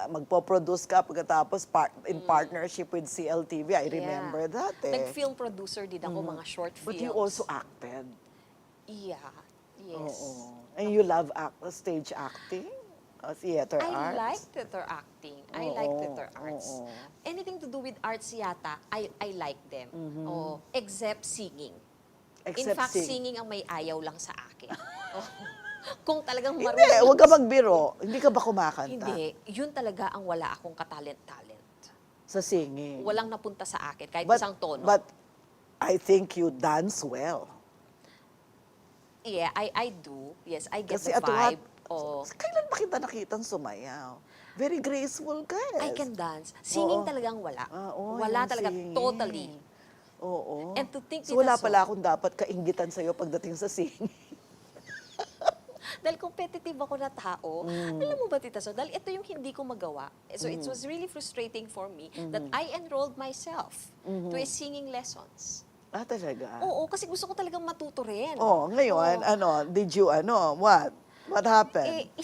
magpo-produce ka pagkatapos in partnership with CLTV. I remember that eh. Nag-film producer din ako, mga short films. But you also acted. Yeah, yes. Oo. And you love stage acting? Theater I arts? like theater acting. I like theater arts. Oo. Anything to do with arts yata, I like them. Oh, except singing. In Except fact, sing. singing ang may ayaw lang sa akin. Oh. Kung talagang Hindi, marunong... huwag ka magbiro. Hindi ka ba kumakanta? Hindi. Yun talaga ang wala akong katalent-talent. Sa singing. Walang napunta sa akin, kahit But, isang tono. but I think you dance well. Yeah, I do. Yes, I get Kasi the at what, vibe. Oh, kailan ba kita nakitang sumayaw? Very graceful ka eh. I can dance. Singing Oo. talagang wala. Oo, Wala yung talaga, singing. totally. Oo. And to think, So Tita wala Sol, pala akong dapat kainggitan sa'yo pagdating sa singing. dahil competitive ako na tao, alam mo ba, Tita So, dahil ito yung hindi ko magawa. So it was really frustrating for me that I enrolled myself to a singing lessons. Ah, talaga? Oo, kasi gusto ko talagang matuto rin. Oh, ngayon, did you, what? What happened? Eh,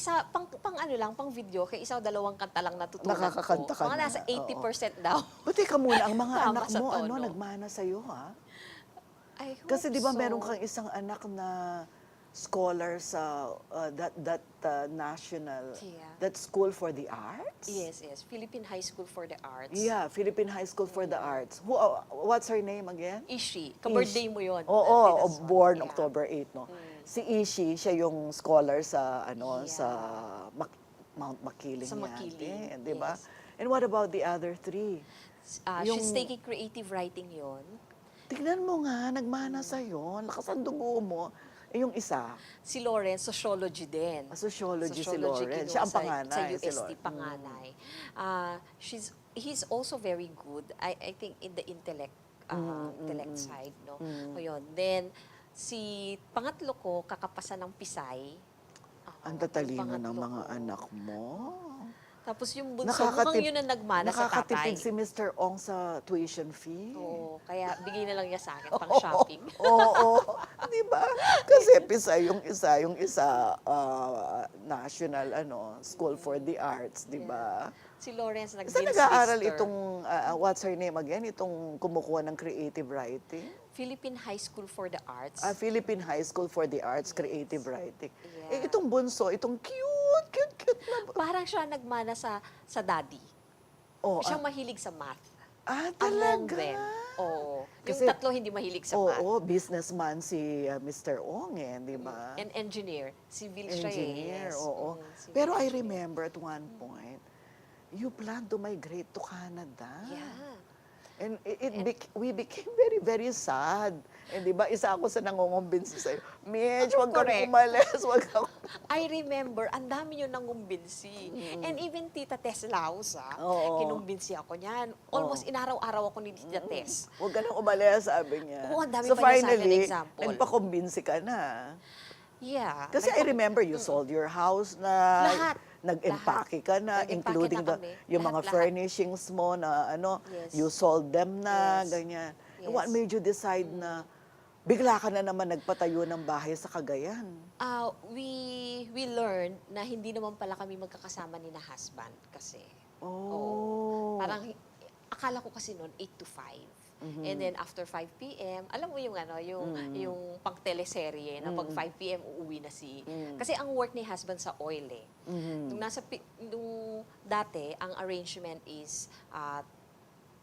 pang video, kaya isa o dalawang kanta lang natutunan Nakakakanta ko. ka Mga na, nasa 80% daw. But teka muna, ang mga Tama anak sa mo, tono. nagmana sa'yo, ha? I hope Kasi di ba so. meron kang isang anak na scholar sa national, Yeah. that school for the arts? Yes, yes. Philippine High School for the Arts. Yeah, Philippine High School for the Arts. What's her name again? Ishi. Ka-birthday mo yun. Oo, Tita Sol. born Yeah. October 8, no? Si Ishi, siya yung scholar sa, Yeah. sa Mount Makiling Sa Makiling, di ba? yes. And what about the other three? She's taking creative writing yon. Tignan mo nga, nagmana sa'yo, lakas ang dugo mo. Eh, yung isa, Si Lawrence, sociology din. sociology si Sociology Lawrence. kinuha Siya ang sa panganay. si UST Lawrence. panganay. He's also very good, I think, in the intellect side. No? O yun. Then, si pangatlo ko, kakapasa ng Pisay. Ang Yung tatalino ng pangatlo mga ko. anak mo. Tapos yung bunso, mukhang yun ang nagmana sa tatay. Nakakatipid si Mr. Ong sa tuition fee. Oo, kaya bigay na lang niya sa akin pang shopping. Oo, di ba? Kasi yung isa national school for the arts, di ba? Si Lawrence Saan nag-aaral itong what's her name again? Itong kumukuha ng creative writing? Philippine High School for the Arts. Philippine High School for the Arts, creative writing. Yeah. Eh, itong bunso, itong cute na. Parang siya nagmana sa daddy. Oh, Siya mahilig sa math. talaga? Among them. Oo. Yung Kasi- tatlo hindi mahilig sa math. Oo, businessman si Mr. Ong di ba? And engineer. Civil Engineer, Reyes. oo. Civil Pero I engineer. remember at one point, you plan to migrate to Canada. Yeah. And we became very, very sad. And di ba, isa ako sa nangungumbinsi sa'yo, Mitch, huwag kang Correct. umalis, huwag kang... I remember, ang dami yun nangumbinsi. And even Tita Tess Lausa, Oo. kinumbinsi ako niyan. Almost inaraw-araw ako ni Tita Tess. Huwag ka nang umalis, sabi niya. Oo, ang dami so pa niya sa akin finally, example. nagpakumbinsi ka na. Yeah. Kasi I remember you sold your house na, Lahat. nag-empake ka na, Nag-empake including na kami. yung mga Lahat-lahat. furnishings mo na Yes. you sold them na, Yes. ganyan. Yes. What made you decide na bigla ka na naman nagpatayo ng bahay sa Cagayan? We learned na hindi naman pala kami magkakasama ni na husband kasi. Oh. Parang akala ko kasi noon 8 to 5. And then after 5 p.m., alam mo yung yung pang teleserye na pag 5 p.m. uuwi na kasi ang work ni husband sa oil eh. Nung dati ang arrangement is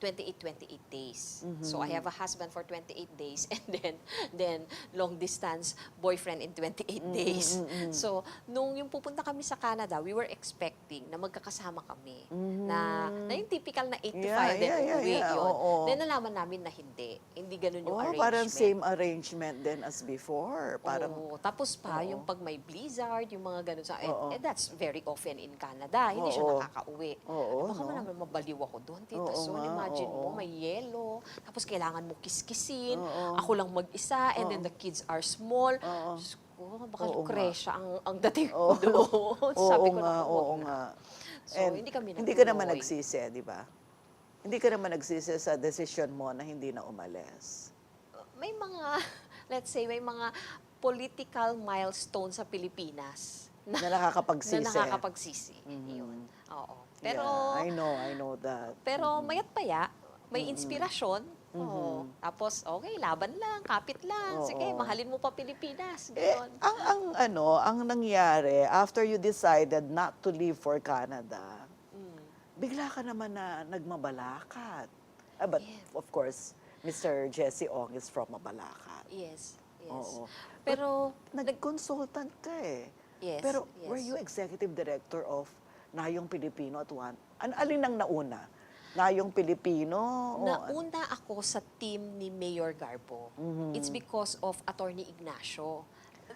28 days. So I have a husband for 28 days and then long distance boyfriend in 28 days. So nung yung pupunta kami sa Canada, we were expecting na magkakasama kami. Na yung typical na 8 to 5 then uwi yun. Oo. Then nalaman namin na hindi. Hindi ganun yung arrangement. Parang same arrangement din as before. Parang, Oo. Tapos pa, yung pag may blizzard, yung mga ganun sa... that's very often in Canada. Hindi siya nakakauwi. Baka mo naman mabaliw ako doon, Tita Sol. Imagine mo, may yelo. Tapos kailangan mo kiskisin. Ako lang mag-isa. And then the kids are small. Diyos ko, baka Lucrecia ang dating ko doon. Sabi ko na, oo nga. So, And hindi kami hindi ka naman natuloy. nagsisi, di ba? Hindi ka naman nagsisi sa decision mo na hindi na umalis. May mga, let's say, may mga political milestone sa Pilipinas Na nakakapagsisi. na nakakapagsisi. Yun. Oo. Pero, Yeah, I know that. pero mayat paya, may inspirasyon. Oo. Tapos, okay, laban lang, kapit lang. Sige, Oo. mahalin mo pa Pilipinas. Eh, Ganon. ang nangyari, after you decided not to leave for Canada, bigla ka naman na nagmabalakat. But Yeah. of course, Mr. Jesse Ong is from Mabalacat. Yes, yes. Oo. Pero, Nag-consultant ka eh. yes, Pero yes. were you executive director of Nayong Pilipino at one? Alin ang nauna? Nayong Pilipino? O Nauna ako sa team ni Mayor Garbo. It's because of Attorney Ignacio.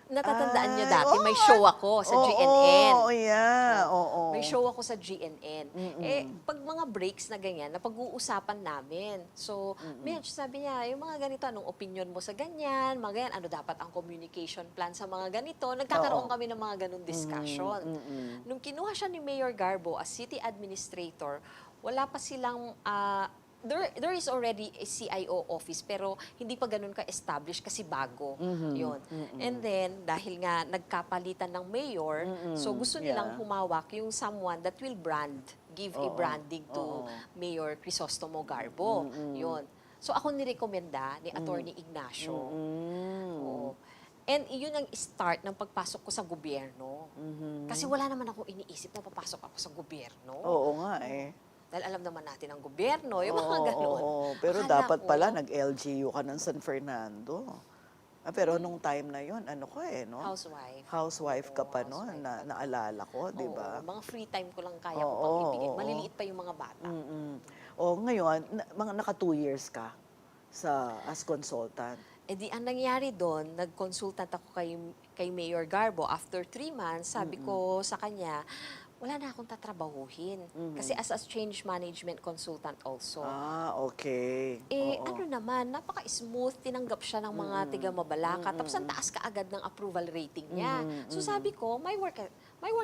Natatandaan niyo Ay, dati, may show ako sa oo, GNN. Oo, yeah, oo. May show ako sa GNN. Eh, pag mga breaks na ganyan, napag-uusapan namin. So, Mitch, sabi niya, yung mga ganito, anong opinion mo sa ganyan, mga ganyan, ano dapat ang communication plan sa mga ganito. Nagkakaroon Oo. kami ng mga ganun discussion. Nung kinuha siya ni Mayor Garbo as city administrator, wala pa silang there is already a CIO office pero hindi pa ganun ka-establish kasi bago. Yun. And then, dahil nga nagkapalitan ng mayor, so gusto nilang Yeah. humawak yung someone that will give a Oo. branding to Oo. Mayor Crisostomo Garbo. Yun. So ako nirekomenda ni Attorney Ignacio. Oo. And yun ang start ng pagpasok ko sa gobyerno. Kasi wala naman ako iniisip na papasok ako sa gobyerno. Oo nga eh. Dahil alam naman natin ang gobyerno, yung mga gano'n. Oo. Pero Akala dapat ko, pala nag-LGU ka ng San Fernando. Pero nung time na yon ano ko eh, no? Housewife. Housewife ka Oo, pa noon, housewife. naalala ko, di ba? Oo, mga free time ko lang kaya ko Oo, pang ibigay. oo. Maliliit pa yung mga bata. O ngayon, mga naka 2 years ka as consultant. Eh di, ang nangyari doon, nag-consultant ako kay Mayor Garbo. After 3 months, sabi ko sa kanya, wala na akong tatrabahuhin. Kasi as a change management consultant also. Okay. Eh, Oo. ano naman, napaka-smooth, tinanggap siya ng mga tiga-Mabalaka. Tapos ang taas kaagad ng approval rating niya. So sabi ko, my work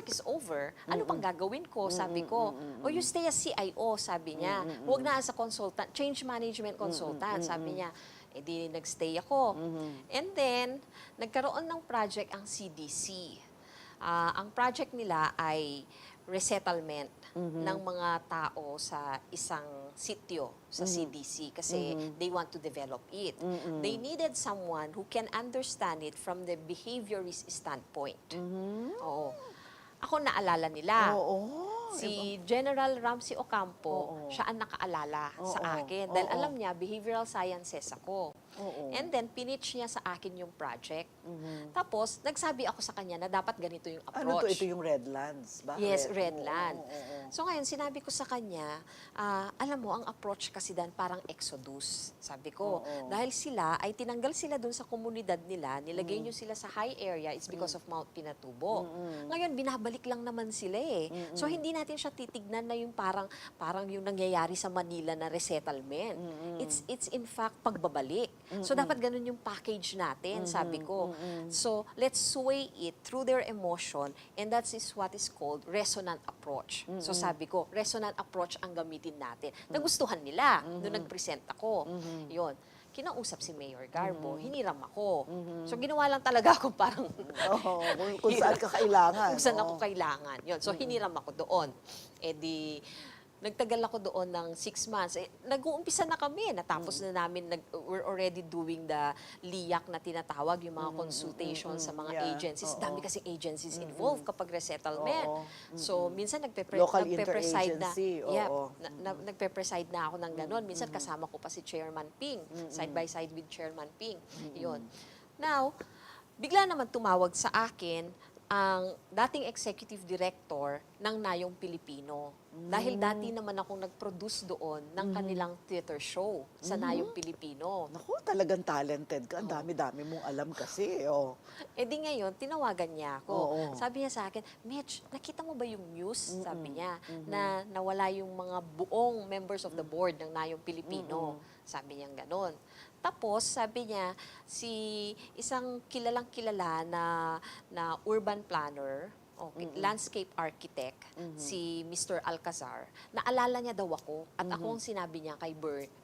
is over. Ano pang gagawin ko? Sabi ko, oh, you stay as CIO, sabi niya. Huwag na as a consultant, change management consultant, sabi niya. Eh di nagstay ako. And then, nagkaroon ng project ang CDC. Ang project nila ay resettlement ng mga tao sa isang sitio sa CDC kasi they want to develop it. They needed someone who can understand it from the behaviorist standpoint. Oo. Ako naalala nila. Oo. Si General Ramsey Ocampo, Oo. siya ang nakaalala sa Oo. akin. Dahil Oo. alam niya, behavioral sciences ako. Oo. And then, pinitch niya sa akin yung project. Tapos, nagsabi ako sa kanya na dapat ganito yung approach. Ano to? Ito yung Redlands? Bakit? Yes, Redland. Oo. So ngayon, sinabi ko sa kanya, alam mo, ang approach kasi dan parang exodus. Sabi ko, Oo. dahil ay tinanggal sila dun sa komunidad nila, nilagay nyo sila sa high area, it's because of Mount Pinatubo. Ngayon, binabalik lang naman sila eh. So hindi natin siya titignan na yung parang yung nangyayari sa Manila na resettlement. It's in fact pagbabalik. So dapat ganun yung package natin, sabi ko. So let's sway it through their emotion and that is what is called resonant approach. So sabi ko, resonant approach ang gamitin natin. Nagustuhan nila nung nag-present ako. Yun. Kinausap si Mayor Garbo, hiniram ako. So ginawa lang talaga ako parang Oo, kung saan ka kailangan. kung saan Oo. ako kailangan. Yun. So, hiniram ako doon. Eh di, nagtagal ako doon ng 6 months. Eh, nag-uumpisa na kami. Natapos na namin, we're already doing the LIAC na tinatawag, yung mga consultations sa mga Yeah. agencies. Oo. Dami kasing agencies involved kapag resettlement. Oo. So, minsan Local nagpe-preside na. interagency, oo. Yeah, nagpe-preside na ako ng ganon. Minsan kasama ko pa si Chairman Ping. Side by side with Chairman Ping. Yun. Now, bigla naman tumawag sa akin ang dating executive director ng Nayong Pilipino. Dahil dati naman akong nag-produce doon ng kanilang theater show sa Nayong Pilipino. Naku, talagang talented ka. Ang dami-dami mong alam kasi. Oh. Eh di ngayon, tinawagan niya ako. Oo. Sabi niya sa akin, Mitch, nakita mo ba yung news? Sabi niya, na nawala yung mga buong members of the board ng Nayong Pilipino. Sabi niya ganon. Tapos, sabi niya, isang kilalang-kilala na urban planner, landscape architect, si Mr. Alcazar, naalala niya daw ako at ako ang sinabi niya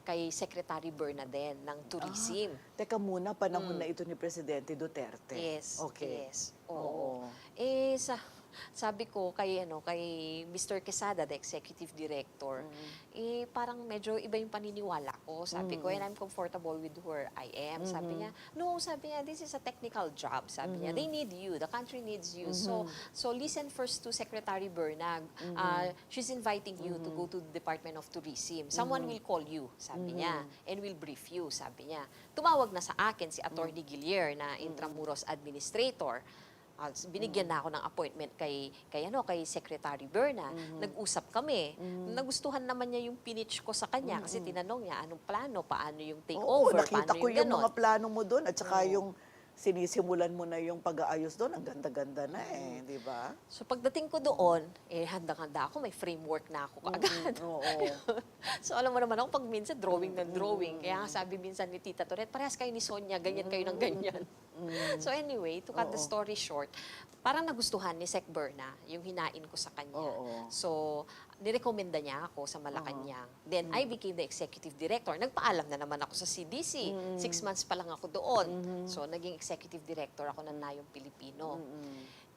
kay Secretary Bernadette ng Tourism. Teka muna, panahon na ito ni Presidente Duterte. Yes. Okay. Yes. Oo. Oo. Eh, sabi ko kay Mr. Quesada, the executive director, parang medyo iba yung paniniwala ko. Sabi ko, and I'm comfortable with where I am. Sabi niya, no, sabi niya, this is a technical job. Sabi niya, they need you, the country needs you. So listen first to Secretary Bernag. She's inviting you to go to the Department of Tourism. Someone will call you, sabi niya, and will brief you, sabi niya. Tumawag na sa akin si Attorney Guillier na Intramuros Administrator. Binigyan na ako ng appointment kay Secretary Berna. Nag-usap kami. Nagustuhan naman niya yung pinitch ko sa kanya kasi tinanong niya anong plano, paano yung Oo, takeover, nakita paano ko yung ganon. mga plano mo doon at saka yung sinisimulan mo na yung pag-aayos doon. Ang ganda-ganda na di ba? So pagdating ko doon, handang-handa ako, may framework na ako kaagad. Oo. So alam mo naman ako, pag minsan drawing ng drawing. Kaya nga sabi minsan ni Tita Toret, parehas kayo ni Sonia, ganyan kayo ng ganyan. So anyway, to cut the story short, parang nagustuhan ni Sec Berna yung hinain ko sa kanya. Oo. So, nirekomenda niya ako sa Malacanang. Then, I became the executive director. Nagpaalam na naman ako sa CDC. 6 months pa lang ako doon. So, naging executive director ako ng Nayong Pilipino.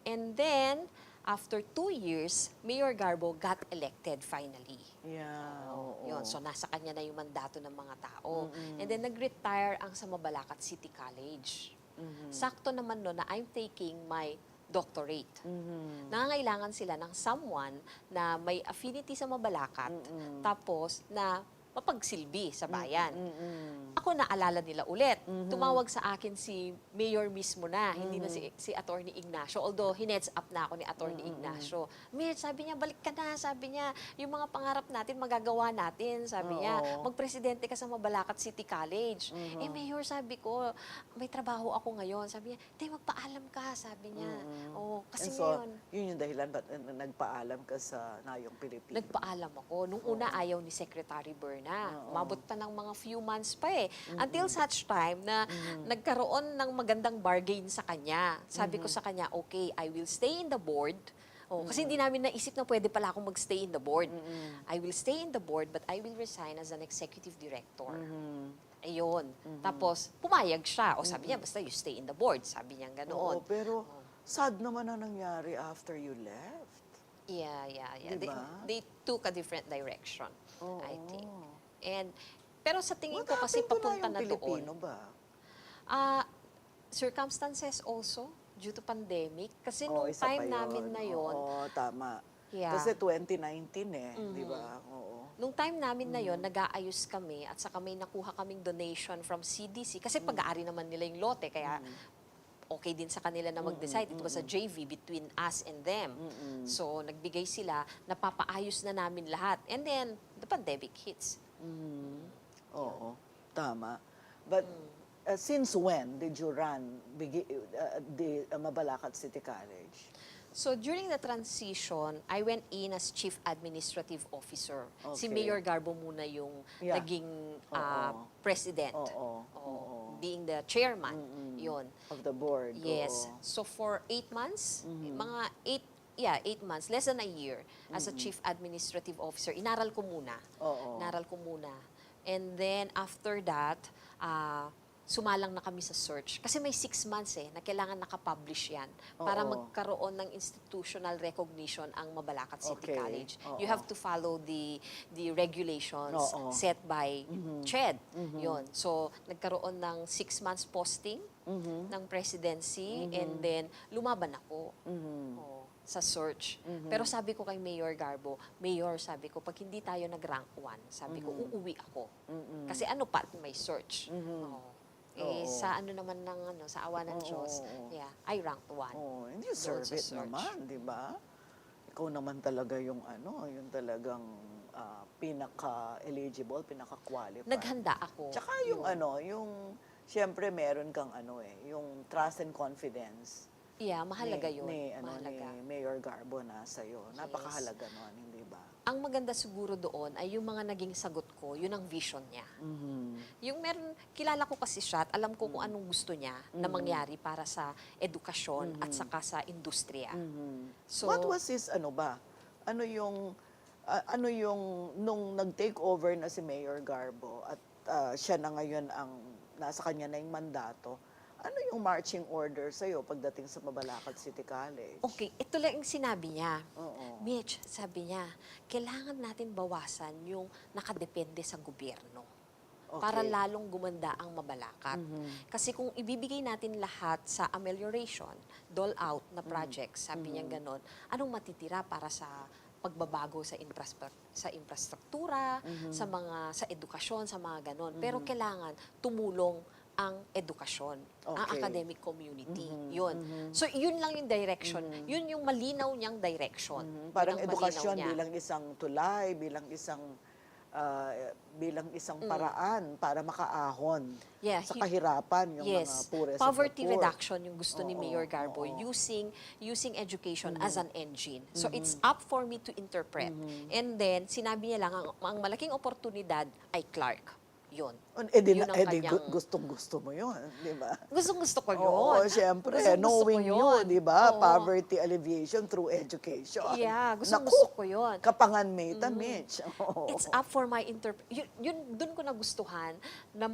And then, after 2 years, Mayor Garbo got elected finally. Yeah, oo. Yun, so nasa kanya na yung mandato ng mga tao. And then nag-retire ang sa Mabalacat City College. Sakto naman no na I'm taking my doctorate. Nangangailangan sila ng someone na may affinity sa Mabalacat, tapos na mapagsilbi sa bayan. Ako naalala nila ulit. Tumawag sa akin si Mayor mismo na, hindi na si Attorney Ignacio. Although, hinets up na ako ni Attorney Ignacio. Mayor, sabi niya, balik ka na. Sabi niya, yung mga pangarap natin, magagawa natin. Sabi niya, magpresidente ka sa Mabalacat City College. Eh, Mayor, sabi ko, may trabaho ako ngayon. Sabi niya, magpaalam ka, sabi niya. Oh, kasi And so, ngayon, yun yung dahilan ba't nagpaalam ka sa Nayong Pilipino? nagpaalam ako. Nung una, ayaw ni Secretary Berna. Umabot pa ng mga few months pa eh. Until such time na nagkaroon ng magandang bargain sa kanya. Sabi ko sa kanya, okay, I will stay in the board. Kasi hindi namin naisip na pwede pala akong mag-stay in the board. I will stay in the board but I will resign as an executive director. Ayun. Tapos, pumayag siya. O sabi niya, basta you stay in the board. Sabi niya ganoon. Oo, pero sad naman na nangyari after you left. Yeah. Diba? They took a different direction, I think. Oo. Pero sa tingin What ko kasi happened to papunta na Nayong doon. Pilipino ba? Circumstances also, due to pandemic. Kasi Oo, nung isa pa time namin na yon, Oo, tama. Yeah. Kasi 2019 di ba? Oo. nung time namin na yon, nag-aayos kami at saka may nakuha kaming donation from CDC. Kasi pag-aari naman nila yung lote, kaya okay din sa kanila na mag-decide. It was a JV between us and them. So, nagbigay sila, napapaayos na namin lahat. And then, the pandemic hits. Oo, tama. But since when did you run the Mabalacat City College? So, during the transition, I went in as Chief Administrative Officer. Si Okay. Mayor Garbo muna yung Yeah. naging Oo. president. Oo. Being the chairman. Yun. Of the board. Yes. oo. So, for 8 months, mga 8 months, less than a year, as a Chief Administrative Officer, inaral ko muna. Oo. Inaral ko muna. And then, after that, sumalang na kami sa search. Kasi may 6 months na kailangan nakapublish yan para Oo. magkaroon ng institutional recognition ang Mabalacat City Okay. College. Oo. You have to follow the regulations Oo. set by CHED. Yun. So, nagkaroon ng 6 months posting ng presidency and then lumaban ako. Oo, sa search. Pero sabi ko kay Mayor Garbo, Mayor, sabi ko, pag hindi tayo nag-rank 1, sabi ko, uuwi ako. Kasi ano pa, may search. Oo. Oo. Sa ano naman ng sa awa ng Diyos, yeah, I ranked 1. Oh, and you serve Doon sa it search. naman, di ba? Ikaw naman talaga yung yung talagang pinaka-eligible, pinaka-qualified. Naghanda ako. Tsaka yung siyempre meron kang yung trust and confidence. Yeah, mahalaga yun. Ni Mayor Garbo na sa'yo. Napakahalaga nun, hindi ba? Ang maganda siguro doon ay yung mga naging sagot ko, yun ang vision niya. Yung kilala ko kasi siya at alam ko kung anong gusto niya na mangyari para sa edukasyon at saka sa industriya. So, What was his Ano yung nung nag-take over na si Mayor Garbo at siya na ngayon ang nasa kanya na yung mandato, Ano yung marching order sa'yo pagdating sa Mabalacat City College? Okay, ito lang yung sinabi niya. Oo. Mitch, sabi niya, kailangan natin bawasan yung nakadepende sa gobyerno para Okay. lalong gumanda ang Mabalacat. Kasi kung ibibigay natin lahat sa amelioration, dole out na projects, sabi niya ganon, anong matitira para sa pagbabago sa infrastruktura, sa edukasyon, sa mga ganon. Pero kailangan tumulong ang edukasyon, ang Okay. academic community. Yun. So, yun lang yung direction. Yun yung malinaw niyang direction. Yun Parang ang malinaw edukasyon niya. bilang isang tulay, bilang isang paraan para makaahon Yeah, sa he- kahirapan yung mga Yes, poorest poverty of the poor. reduction yung gusto ni Oo, Mayor Garbo, oo. using education as an engine. So it's up for me to interpret. And then, sinabi niya lang, ang malaking oportunidad ay Clark. Yun. Yun ang kanyang- Gustong-gusto mo yun, di ba? Gusto ko yun. Oo, syempre. Gustong-gusto ko Knowing yun. you, di ba? Oo. Poverty alleviation through education. Yeah, Naku, gusto ko yun. Kapangan Meta, Mitch. Oo. It's up for my yun doon ko nagustuhan na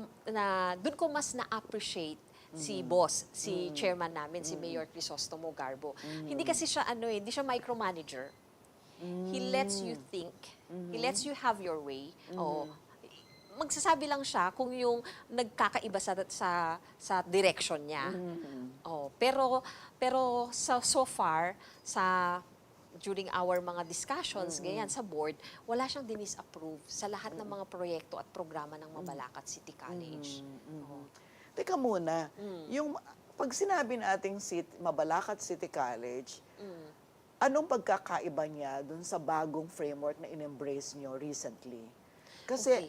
doon ko mas na-appreciate si boss, si chairman namin, si Mayor Crisostomo Garbo. Hindi kasi siya hindi siya micromanager. He lets you think. He lets you have your way. Oh, magsasabi lang siya kung yung nagkakaiba sa direction niya. Oh, pero so far during our mga discussions ganyan sa board, wala siyang dinis-approve sa lahat ng mga proyekto at programa ng Mabalacat City College. Oo. Teka muna, yung pag sinabi nating Mabalacat City College, anong pagkakaiba niya dun sa bagong framework na in-embrace nyo recently? Kasi Okay.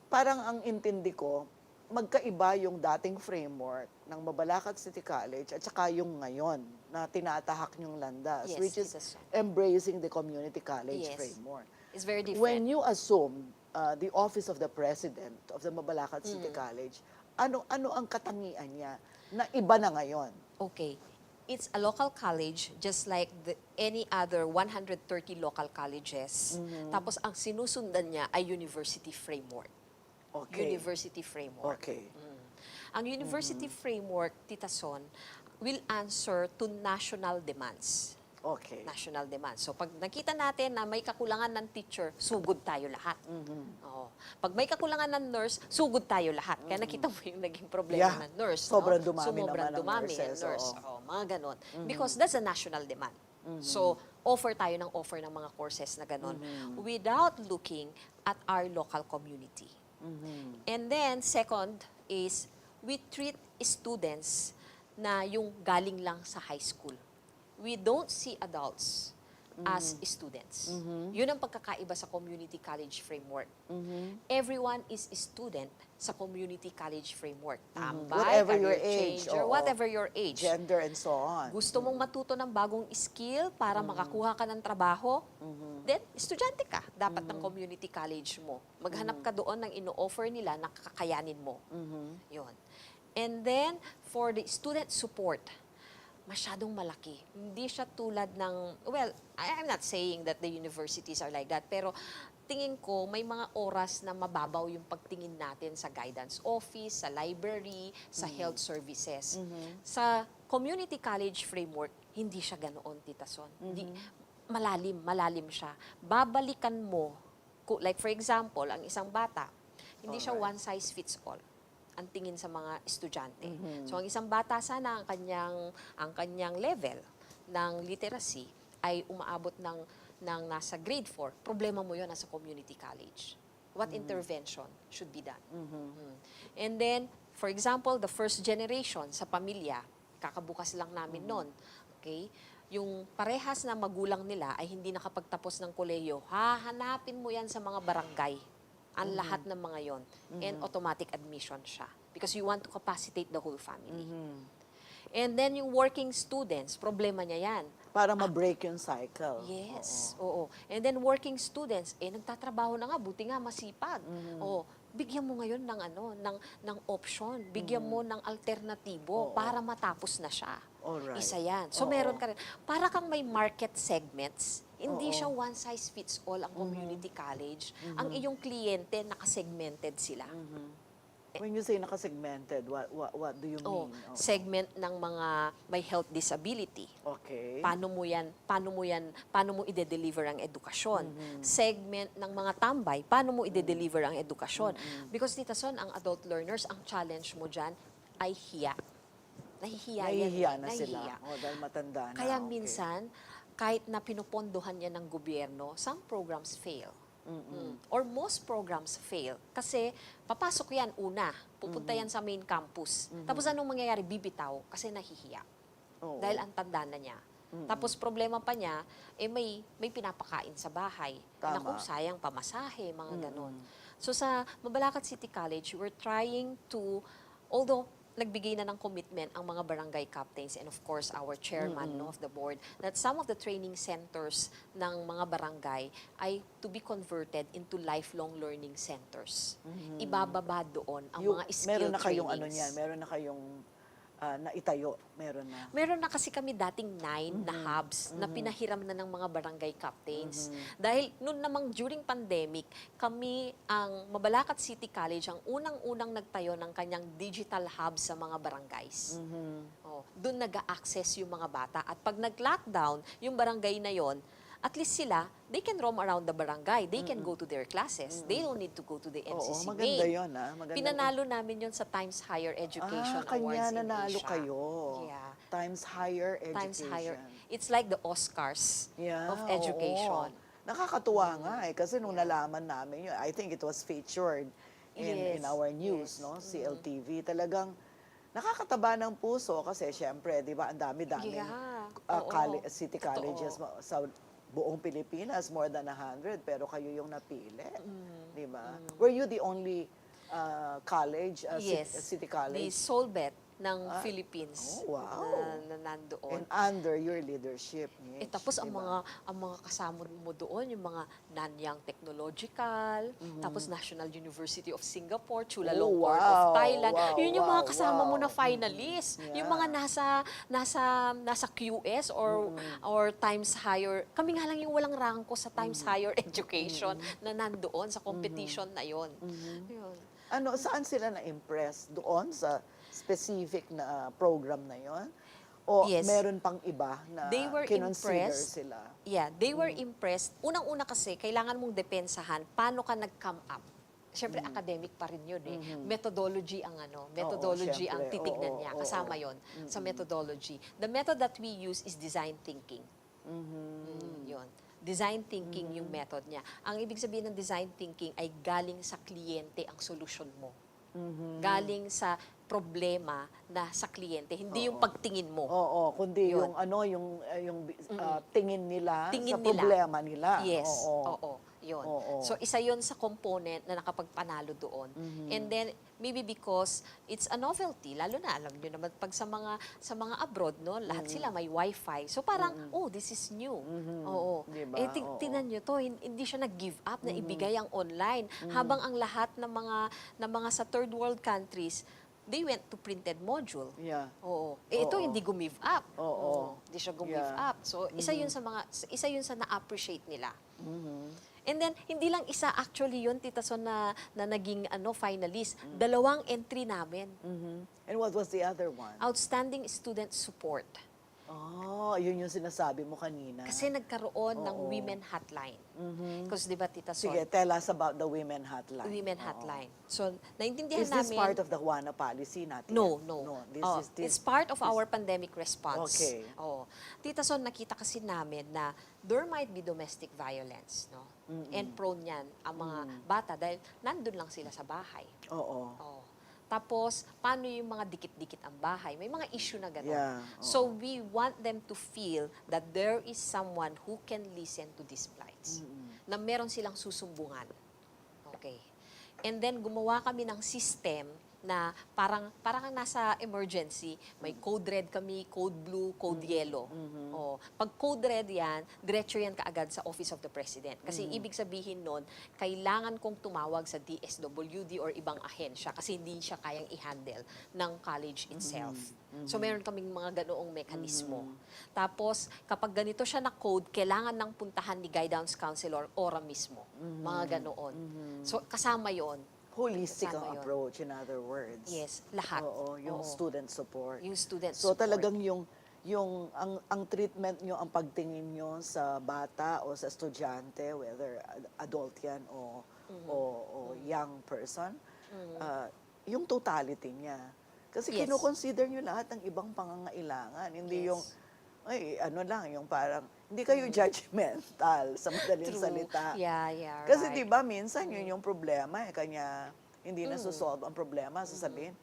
parang ang intindi ko, magkaiba yung dating framework ng Mabalacat City College at saka yung ngayon na tinatahak niyong landas, Yes, which is it is so. embracing the community college Yes. framework. It's very different. When you assume the office of the president of the Mabalacat City College, ano ang katangian niya na iba na ngayon? Okay. It's a local college just like any other 130 local colleges. Tapos ang sinusundan niya ay university framework. Okay. University framework. Okay. Ang university framework, Tita Son, will answer to national demands. Okay. National demands. So pag nakita natin na may kakulangan ng teacher, sugod tayo lahat. Oo. Pag may kakulangan ng nurse, sugod tayo lahat. Kaya nakita mo yung naging problema Yeah. ng nurse. Sobrang no? dumami Sobrang naman ang dumami nurses, ang nurse. oo. Oo, mga ganon. Because that's a national demand. So, offer ng mga courses na ganon without looking at our local community. And then, second is, we treat students na yung galing lang sa high school. We don't see adults as students. Yun ang pagkakaiba sa community college framework. Everyone is a student sa community college framework. Tambay, Whatever your career age, changer, oo. whatever your age. Gender and so on. Gusto mong matuto ng bagong skill para makakuha ka ng trabaho, then estudyante ka. Dapat ng community college mo. Maghanap ka doon ng ino-offer nila na kakayanin mo. Yun. And then, for the student support, masyadong malaki. Hindi siya tulad ng, well, I'm not saying that the universities are like that, pero tingin ko may mga oras na mababaw yung pagtingin natin sa guidance office, sa library, sa health services. Sa community college framework, hindi siya ganoon, Tita Son. Hindi, malalim siya. Babalikan mo, like for example, ang isang bata, hindi siya one size fits all ang tingin sa mga estudyante. So ang isang bata sana ang kanyang level ng literacy ay umaabot ng nasa grade 4. Problema mo 'yon nasa community college. What intervention should be done? And then, for example, the first generation sa pamilya, kakabukas lang namin noon. Okay? Yung parehas na magulang nila ay hindi nakapagtapos ng kolehiyo, hahanapin mo yan sa mga barangay. Ang lahat ng mga yon. And automatic admission siya. Because you want to capacitate the whole family. And then yung working students, problema niya yan. Para ma-break yung cycle. Yes, oo. And then working students, nagtatrabaho na nga, buti nga masipag. Oo, bigyan mo ngayon ng option, bigyan mo ng alternatibo para matapos na siya. Alright. Isa yan. So Oo. meron ka rin. Para kang may market segments, hindi siya one size fits all ang community college. Ang iyong kliyente, nakasegmented sila. When you say nakasegmented, what do you Oh, mean? segment ng mga may health disability. Okay. Paano mo ide-deliver ang edukasyon? Segment ng mga tambay, paano mo ide-deliver ang edukasyon? Because Tita Son, ang adult learners, ang challenge mo dyan ay hiya. Nahihiya yan. Nahihiya na sila. Nahihiya. Dahil matanda na. Kaya okay. minsan, kahit na pinupondohan yan ng gobyerno, some programs fail. Or most programs fail. Kasi papasok yan una, pupunta yan sa main campus. Tapos anong mangyayari? Bibitaw kasi nahihiya. Oo. Dahil ang tanda na niya. Tapos problema pa niya, may pinapakain sa bahay. Tama. Naku, sayang pamasahe, mga ganon. So sa Mabalacat City College, we're trying to, although nagbigay na ng commitment ang mga barangay captains and of course our chairman no, of the board that some of the training centers ng mga barangay ay to be converted into lifelong learning centers. Ibababa doon ang mga skill meron na kayong trainings. meron na kayong naitayo, meron na. Meron na kasi kami dating 9 na hubs na pinahiram na ng mga barangay captains. Dahil noon namang during pandemic, kami ang Mabalacat City College ang unang-unang nagtayo ng kanyang digital hub sa mga barangays. Oh, doon nag-a-access yung mga bata. At pag nag-lockdown, yung barangay na yon, at least sila, they can roam around the barangay. They can go to their classes. They don't need to go to the MCC maganda main. yun, Maganda. Pinanalo namin yon sa Times Higher Education Awards kanya in nanalo Asia. kayo. Yeah. Times Higher Education. Times Higher. It's like the Oscars Yeah, of education. oo. Nakakatuwa nga kasi nung nalaman namin yun, I think it was featured in Yes, our news, yes. no? CLTV. Talagang nakakataba ng puso kasi syempre, di ba, ang dami-dami Yeah, oo. city Totoo. colleges sa buong Pilipinas, more than 100, pero kayo yung napili. Di ba? Were you the only college, Yes. city The college? Solbet ng Philippines oh, wow. na nandoon. And under your leadership, Mitch, Tapos ang di ba? mga kasama mo doon, yung mga Nanyang Technological, tapos National University of Singapore, Chulalongkorn of wow, Thailand. wow, Yun yung mga wow, kasama mo wow. na finalists. Yeah. Yung mga nasa QS or Times Higher. Kami nga lang yung walang rangko sa Times Higher Education na nandoon sa competition na yon. Yun. Saan sila na-impress? Doon sa specific na program na yon? O Yes. meron pang iba na They were kinonsider impressed. sila? Yeah, they were impressed. Unang-una kasi, kailangan mong depensahan paano ka nag-come up. Siyempre, academic pa rin yun eh. Methodology ang methodology ang syempre. titignan Oo, niya. oo, Kasama yon sa methodology. The method that we use is design thinking. Yun. Design thinking yung method niya. Ang ibig sabihin ng design thinking ay galing sa kliyente ang solusyon mo. Galing sa problema na sa kliyente, hindi yung pagtingin mo. Oo, kundi Yun. yung tingin nila Tingin sa nila. problema nila. Yes, Oo. oo. Yun. Oo. So, isa yon sa component na nakapagpanalo doon. And then, maybe because it's a novelty, lalo na, alam nyo naman, pag sa mga abroad, no, lahat sila may wifi. So, parang, oh, this is new. Oo. Diba? Oo. Tinan nyo to, hindi siya nag-give up na ibigay ang online. Habang ang lahat ng mga sa third world countries, they went to printed module. Yeah. Oo. Ito Oo. hindi gumive up. Oo. Hindi siya gumive Yeah. up. So, isa yun sa na-appreciate nila. And then, hindi lang isa actually yun, Tita Son, na naging finalist. Dalawang entry namin. And what was the other one? Outstanding student support. Yun yung sinasabi mo kanina. Kasi nagkaroon ng Oo. women hotline. Because di ba, Tita Son? Sige, tell us about the women hotline. Women Oo. hotline. So, naintindihan Is this namin... part of the Juana policy natin? No. It's part of this- our pandemic response. Okay. Oh. Tita Son, nakita kasi namin na there might be domestic violence, no? And prone yan ang mga bata dahil nandun lang sila sa bahay. Oo. Oh. Tapos, paano yung mga dikit-dikit ang bahay? May mga issue na gano'n. Yeah, So, we want them to feel that there is someone who can listen to these plights. Na meron silang susumbungan. Okay. And then, gumawa kami ng system na parang kang nasa emergency, may code red kami, code blue, code yellow. Oh, pag code red yan, diretso yan kaagad sa Office of the President. Kasi ibig sabihin nun, kailangan kong tumawag sa DSWD or ibang ahensya kasi hindi siya kayang i-handle ng college itself. So meron kaming mga ganoong mekanismo. Tapos, kapag ganito siya na code, kailangan nang puntahan ni guidance counselor ora mismo. Mga ganoon. So, kasama yon. Holistic Kasama ang yun. approach, in other words. Yes, lahat. Oo, yung Oo. student support. Yung student So support. talagang ang treatment nyo, ang pagtingin nyo sa bata o sa estudyante, whether adult yan o young person, yung totality niya. Kasi Yes. kino-consider nyo lahat ng ibang pangangailangan. Hindi Yes. yung, ay, ano lang, yung parang, hindi kayo judgmental sa madaling True. salita. Yeah, Kasi right. di ba minsan yun yung problema kanya hindi nasusolve ang problema, sasabihin,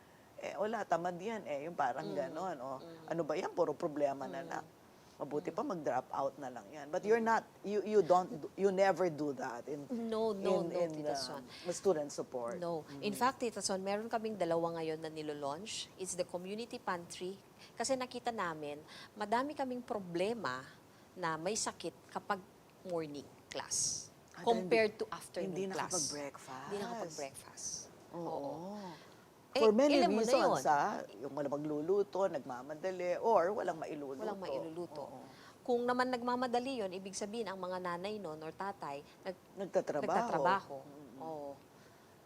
wala, tamad yan yung parang ganon. O, ano ba yan, puro problema na lang. Mabuti pa mag-drop out na lang yan. But you're not, you never do that in No, Tita Son. student support. No. In fact, Tita Son, meron kaming dalawa ngayon na nilo-launch. It's the community pantry. Kasi nakita namin, madami kaming problema na may sakit kapag morning class compared to afternoon Hindi class. nakapag-breakfast. Hindi nakapag-breakfast. Oo. Eh, For many ilan mo na reasons, yun? yung walang magluluto, nagmamadali, or walang mailuluto. Walang mailuluto. Oo. Kung naman nagmamadali yon, ibig sabihin ang mga nanay nun or tatay Nagtatrabaho. nagtatrabaho. Oo.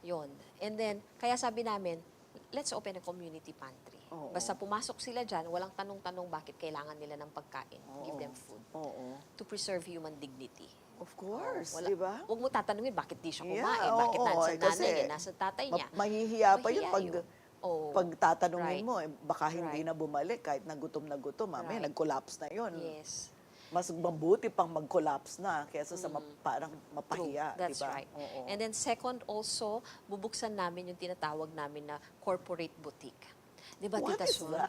Yun. And then, kaya sabi namin, let's open a community pantry. Oo. Basta pumasok sila dyan, walang tanong-tanong bakit kailangan nila ng pagkain. Give them food. Oo. To preserve human dignity. Of course, Wala, di ba? Huwag mo tatanungin bakit di siya Yeah, kumain, bakit oo, nasa kasi nanay niya, nasa tatay niya. Mahihiya pa yun Mahihiya pag, yun. Oo. pag tatanungin Right. mo, baka hindi Right. na bumalik kahit na gutom, mamaya Right. nag-collapse na yun. Yes. Mas mabuti pang mag-collapse na kaysa sa parang True. mapahiya, di That's ba? right. Oo. And then second also, bubuksan namin yung tinatawag namin na corporate boutique. Di ba, What Tita is Sol? that?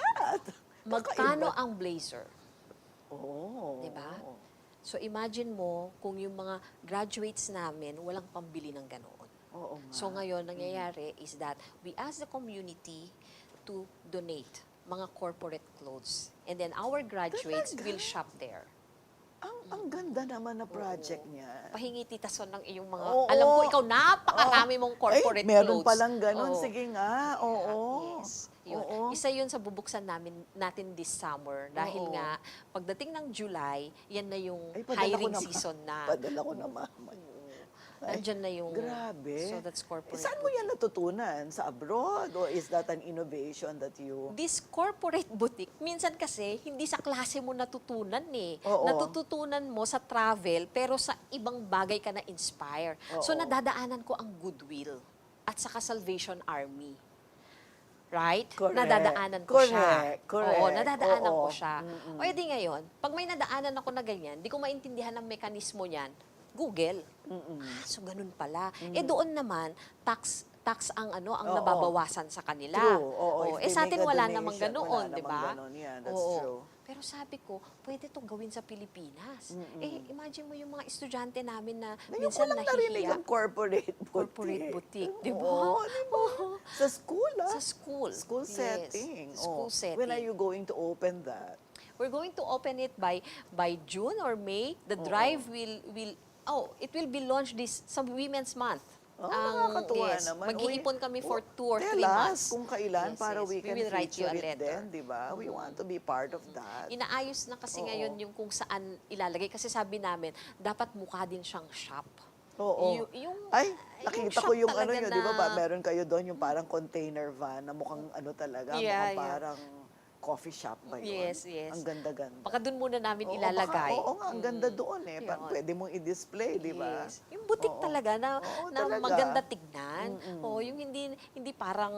Magkano Kakaiba. ang blazer? Oo. Di ba? So imagine mo kung yung mga graduates namin walang pambili ng ganoon. Oo nga. So ngayon, nangyayari is that we ask the community to donate mga corporate clothes. And then our graduates Talaga? will shop there. Ang ganda naman na project niya. Pahingi, Tita Son, ng iyong mga... Oo. Alam ko, ikaw, napakarami mong corporate Ay, meron clothes. palang ganun. Oo. Sige nga. Oo. Yes. Yun. Oo. Isa yun sa bubuksan natin this summer. Dahil Oo. nga, pagdating ng July, yan na yung Ay, padala ko hiring naman. season na. Padala ko naman. Ay, Nandyan na yung... Grabe. So that's corporate. Saan mo yan natutunan? Sa abroad? Or is that an innovation that you... This corporate boutique, minsan kasi, hindi sa klase mo natutunan eh. Oo. Natututunan mo sa travel, pero sa ibang bagay ka na-inspire. So, Oo. nadadaanan ko ang Goodwill at saka Salvation Army. Right? Correct. Nadadaanan ko siya. Correct. Oo, nadadaanan Oo. ko siya. O edi ngayon, pag may nadaanan ako na ganyan, di ko maintindihan ang mekanismo niyan, Google. So, ganun pala. Eh doon naman, tax ang ang Oo. nababawasan sa kanila. True. Oo, if they sa atin make a wala donation, namang wala ganoon, di namang ba? ganon. Yeah, that's Oo. true. Pero sabi ko, pwede itong gawin sa Pilipinas. Eh, imagine mo yung mga estudyante namin na Ngayon ko minsan lang narinig nahihiya. ang corporate boutique. Corporate boutique, di ba? Oo, di ba? Sa school, Sa school. School Yes, setting. school Oh. setting. When are you going to open that? We're going to open it by June or May. The drive it will be launched sa Women's Month. Oh, nakakatuwa naman. Mag-iipon kami for 2 or 3 tell months. us kung kailan Yes, para yes. we can will write you feature a it letter. then, di ba? We want to be part of that. Inaayos na kasi Oo. ngayon yung kung saan ilalagay. Kasi sabi namin, dapat mukha din siyang shop. Oo. Yung Nakita shop ko yung ano talaga yun, di ba? na- Meron kayo doon yung parang container van na mukhang ano talaga, Yeah, mukhang yeah. parang coffee shop ba yun? Yes, yes. Ang ganda-ganda. Baka doon muna namin Oo, ilalagay. oo nga, ang ganda doon eh. Yun. Pwede mong i-display, di ba? Yes. Yung butik Oo. talaga na, Oo, na talaga. maganda tignan. Oo, yung hindi parang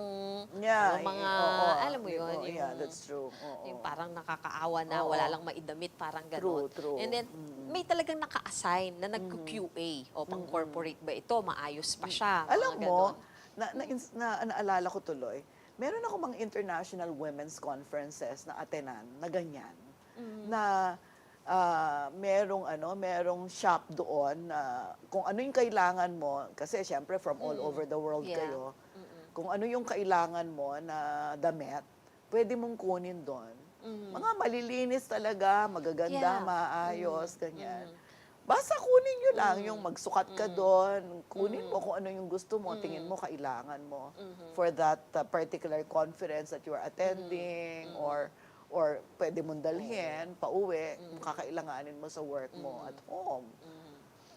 Yeah, mga, oo, alam mo yun, oo, yeah, that's true. Oo. yung parang nakakaawa na, Oo. wala lang maidamit, parang gano'n. True. And then, may talagang naka-assign na nag-QA. O, pang-corporate ba ito? Maayos pa siya. Alam mga mo, ganon. naalala ko tuloy, meron ako mga international women's conferences na atenan na ganyan. Na merong shop doon na kung ano yung kailangan mo, kasi syempre from all over the world Yeah. kayo, kung ano yung kailangan mo na damit, pwede mong kunin doon. Mga malilinis talaga, magaganda, Yeah. maayos, ganyan. Basta kunin nyo lang yung magsukat ka doon, kunin mo kung ano yung gusto mo, tingin mo kailangan mo for that particular conference that you are attending or pwede mong dalhin, pauwi, kung kakailanganin mo sa work mo at home.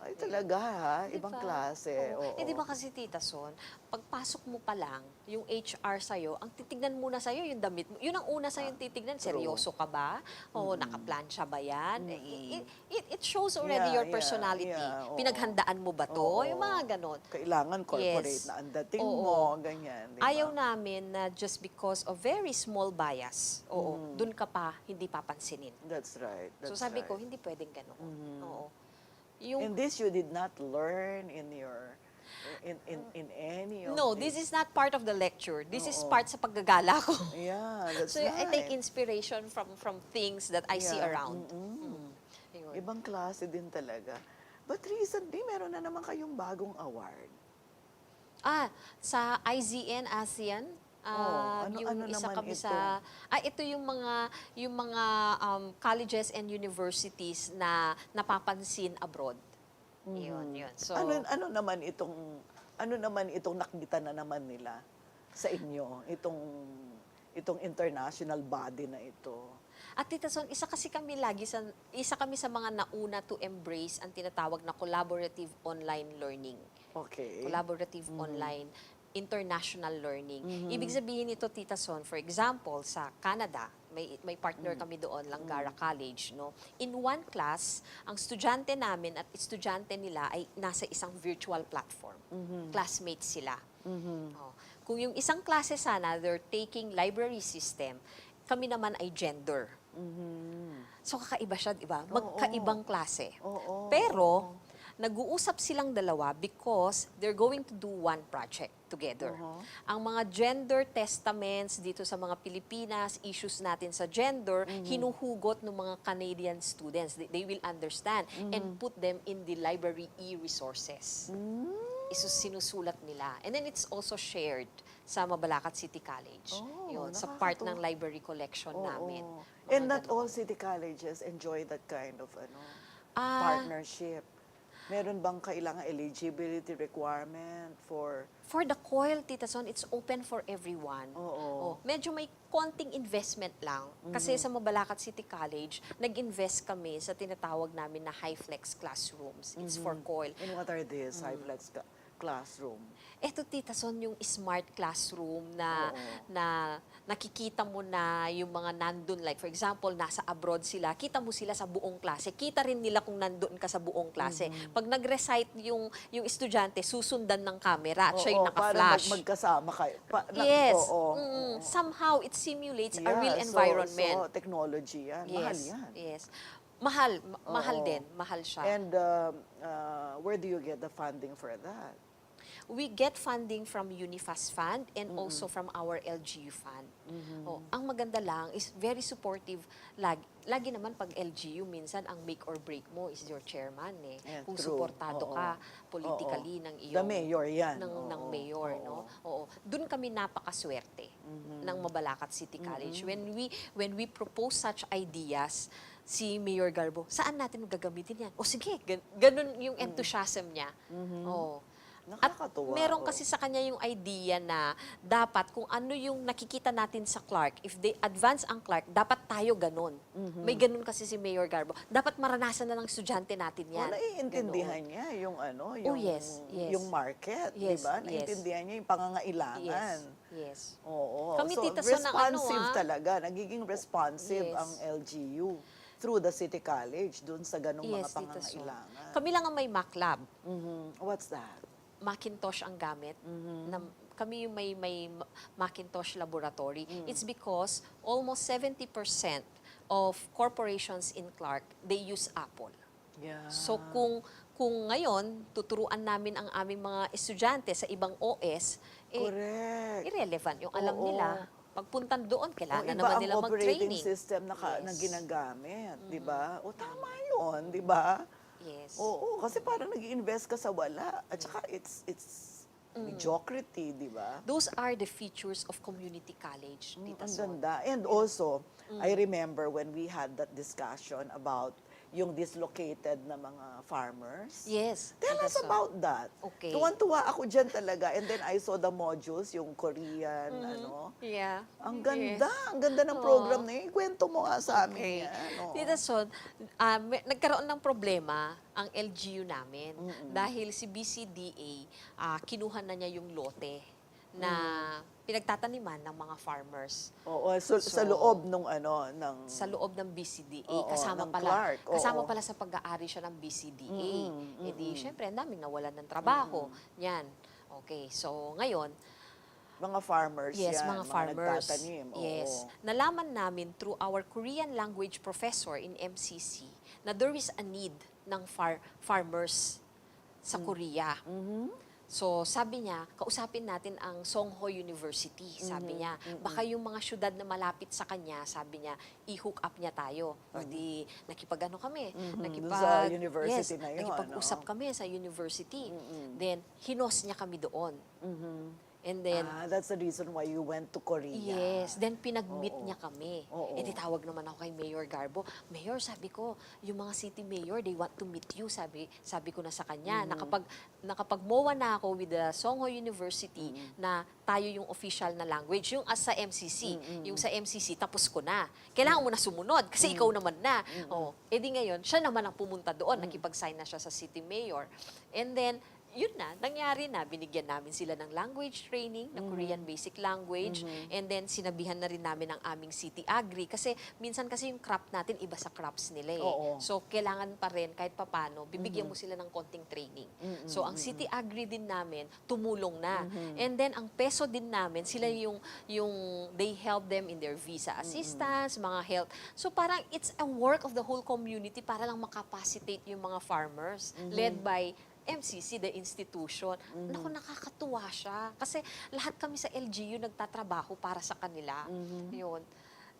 Ay, talaga ha? Di Ibang ba? klase. Oo. Oo. Eh, di ba kasi, Tita Son, pagpasok mo pa lang, yung HR sa'yo, ang titignan muna sa'yo yung damit mo. Yun ang una sa'yo yung titignan. true. Seryoso ka ba? O nakaplansya ba yan? It shows already Yeah, your personality. yeah, oo. Pinaghandaan mo ba to? Oo. Yung mga ganon. Kailangan corporate Yes. na ang dating Oo. mo, ganyan, di ba? Ayaw namin na just because of very small bias, dun ka pa hindi papansinin. That's right. So That's sabi right. ko, hindi pwedeng gano'n. Oo. Yung, And this you did not learn in your in any of no, the- this is not part of the lecture. This is Oo. part sa paggagala ko. Yeah, that's So I take right. inspiration from things that I see Yeah. around. Ayun. Ibang klase din talaga. But recently, meron na naman kayong bagong award. Sa IZN ASEAN, ano isa naman kami ito? ito yung mga colleges and universities na napapansin abroad. Yun. So Ano naman itong nakita na naman nila sa inyo, itong international body na ito. At Tita Son, isa kami sa mga nauna to embrace ang tinatawag na collaborative online learning. Okay. Collaborative online international learning. Ibig sabihin nito, Tita Son, for example, sa Canada, may partner kami doon, Langara College, no? In one class, ang estudyante namin at estudyante nila ay nasa isang virtual platform. Classmates sila. Oh. Kung yung isang klase sana, they're taking library system, kami naman ay gender. So kakaiba siya, di ba? Magkaibang klase. Oo. Pero, nag-uusap silang dalawa because they're going to do one project together. Ang mga gender testaments dito sa mga Pilipinas, issues natin sa gender, hinuhugot ng mga Canadian students. They will understand and put them in the library e-resources. Sinusulat nila. And then it's also shared sa Mabalacat City College. Yun, sa part ng library collection namin. And Mga not ganun. all city colleges enjoy that kind of partnership. Meron bang kailangan eligibility requirement for... For the COIL, Tita Son, it's open for everyone. Oo. Medyo may konting investment lang. Kasi sa Mabalacat City College, nag-invest kami sa tinatawag namin na high-flex classrooms. It's for COIL. And what are these high-flex classroom? Eto, Tita Son, yung smart classroom na nakikita mo na yung mga nandun, like for example, nasa abroad sila, kita mo sila sa buong klase. Kita rin nila kung nandun ka sa buong klase. Pag nag-recite yung estudyante, susundan ng camera at siya yung naka-flash. Para magkasama kayo. Yes. Oo. Somehow, it simulates a Yeah, real environment. So, technology yan. Mahal yan. Yes. Mahal Oo. din. Mahal siya. And where do you get the funding for that? We get funding from Unifast Fund and also from our LGU Fund. Ang maganda lang is very supportive. Lagi naman pag LGU, minsan ang make or break mo is your chairman eh. Yeah, Kung true. suportado Oo. ka politically ng The iyong... mayor yan. ng mayor, no? Oo. Doon kami napakaswerte ng Mabalacat City College. When we propose such ideas, si Mayor Garbo, saan natin gagamitin yan? O sige, ganun yung enthusiasm niya. Oo. At Nakakatuwa. meron kasi sa kanya yung idea na dapat kung ano yung nakikita natin sa Clark, if they advance ang Clark, dapat tayo ganun. May ganun kasi si Mayor Garbo. Dapat maranasan na ng estudyante natin yan. Naiintindihan niya yung yung, yes. yung market, Yes, di ba? yes. Naiintindihan niya yung pangangailangan. Yes. Oo. Kami, So, Tita Son, ng responsive talaga. Nagiging responsive Yes. ang LGU through the City College dun sa ganong mga Yes, Tita Son. pangangailangan. Kami lang ang may Mac Lab. What's that? Macintosh ang gamit. Kami yung may Macintosh laboratory. It's because almost 70% of corporations in Clark, they use Apple. Yeah. So kung ngayon, tuturuan namin ang aming mga estudyante sa ibang OS, Correct. irrelevant yung alam Oo. nila. Pagpuntan doon, kailangan iba naman ang nila operating mag-training. system na Yes. ginagamit, di ba? O tama yun, di ba? Yes. Oo, kasi parang nag-invest ka sa wala. At saka it's mediocrity, di ba? Those are the features of community college, Tita Ang Son. ganda. And also, I remember when we had that discussion about yung dislocated na mga farmers. Yes. Tell us Tita Son. about that. Okay. Tuwan-tuwa ako dyan talaga. And then I saw the modules, yung Korean, ano. Yeah. Ang ganda, Yes. ang ganda ng Oo. program na yun. Kwento mo nga sa Okay. amin yan. oo. Tita Son, nagkaroon ng problema ang LGU namin dahil si BCDA, kinuha na niya yung lote na pinagtataniman ng mga farmers Oo, so, sa loob nung ano, ng... sa loob ng BCDA. Oo, kasama ng pala, Clark, oo. kasama pala sa pag-aari siya ng BCDA. E di, syempre, ang daming nawalan ng trabaho. Yan. Okay, so ngayon, Mga farmers yes, yan, mga farmers. nagtatanim. Oo. Yes. Nalaman namin through our Korean language professor in MCC na there is a need ng farmers sa Korea. So, sabi niya, kausapin natin ang Songho University. Sabi niya, baka yung mga syudad na malapit sa kanya, sabi niya, i-hook up niya tayo. O di, nakipag-ano kami? Doon sa university yes, na yun, nakipag-usap no? kami sa university. Then, hinos niya kami doon. And then, That's the reason why you went to Korea. yes. Then pinag-meet niya kami. Oo. E di tawag naman ako kay Mayor Garbo. Mayor, sabi ko, yung mga city mayor, they want to meet you. Sabi ko na sa kanya. Nakapag-MOA na ako with the Songho University na tayo yung official na language. Yung as sa MCC. Yung sa MCC, tapos ko na. Kailangan mo na sumunod kasi ikaw naman na. Oh, e di ngayon, siya naman ang pumunta doon. Nakipag-sign na siya sa city mayor. And then, yun na, nangyari na, binigyan namin sila ng language training, ng Korean basic language, and then sinabihan na rin namin ang aming city agri, kasi minsan kasi yung crop natin, iba sa crops nila eh. Oo. So, kailangan pa rin, kahit papano, bibigyan mo sila ng konting training. So, ang city agri din namin, tumulong na. And then, ang peso din namin, sila yung they help them in their visa assistance, mga health. So, parang it's a work of the whole community para lang makapacitate yung mga farmers, led by MCC, the institution. Naku, nakakatuwa siya. Kasi lahat kami sa LGU nagtatrabaho para sa kanila. Yun.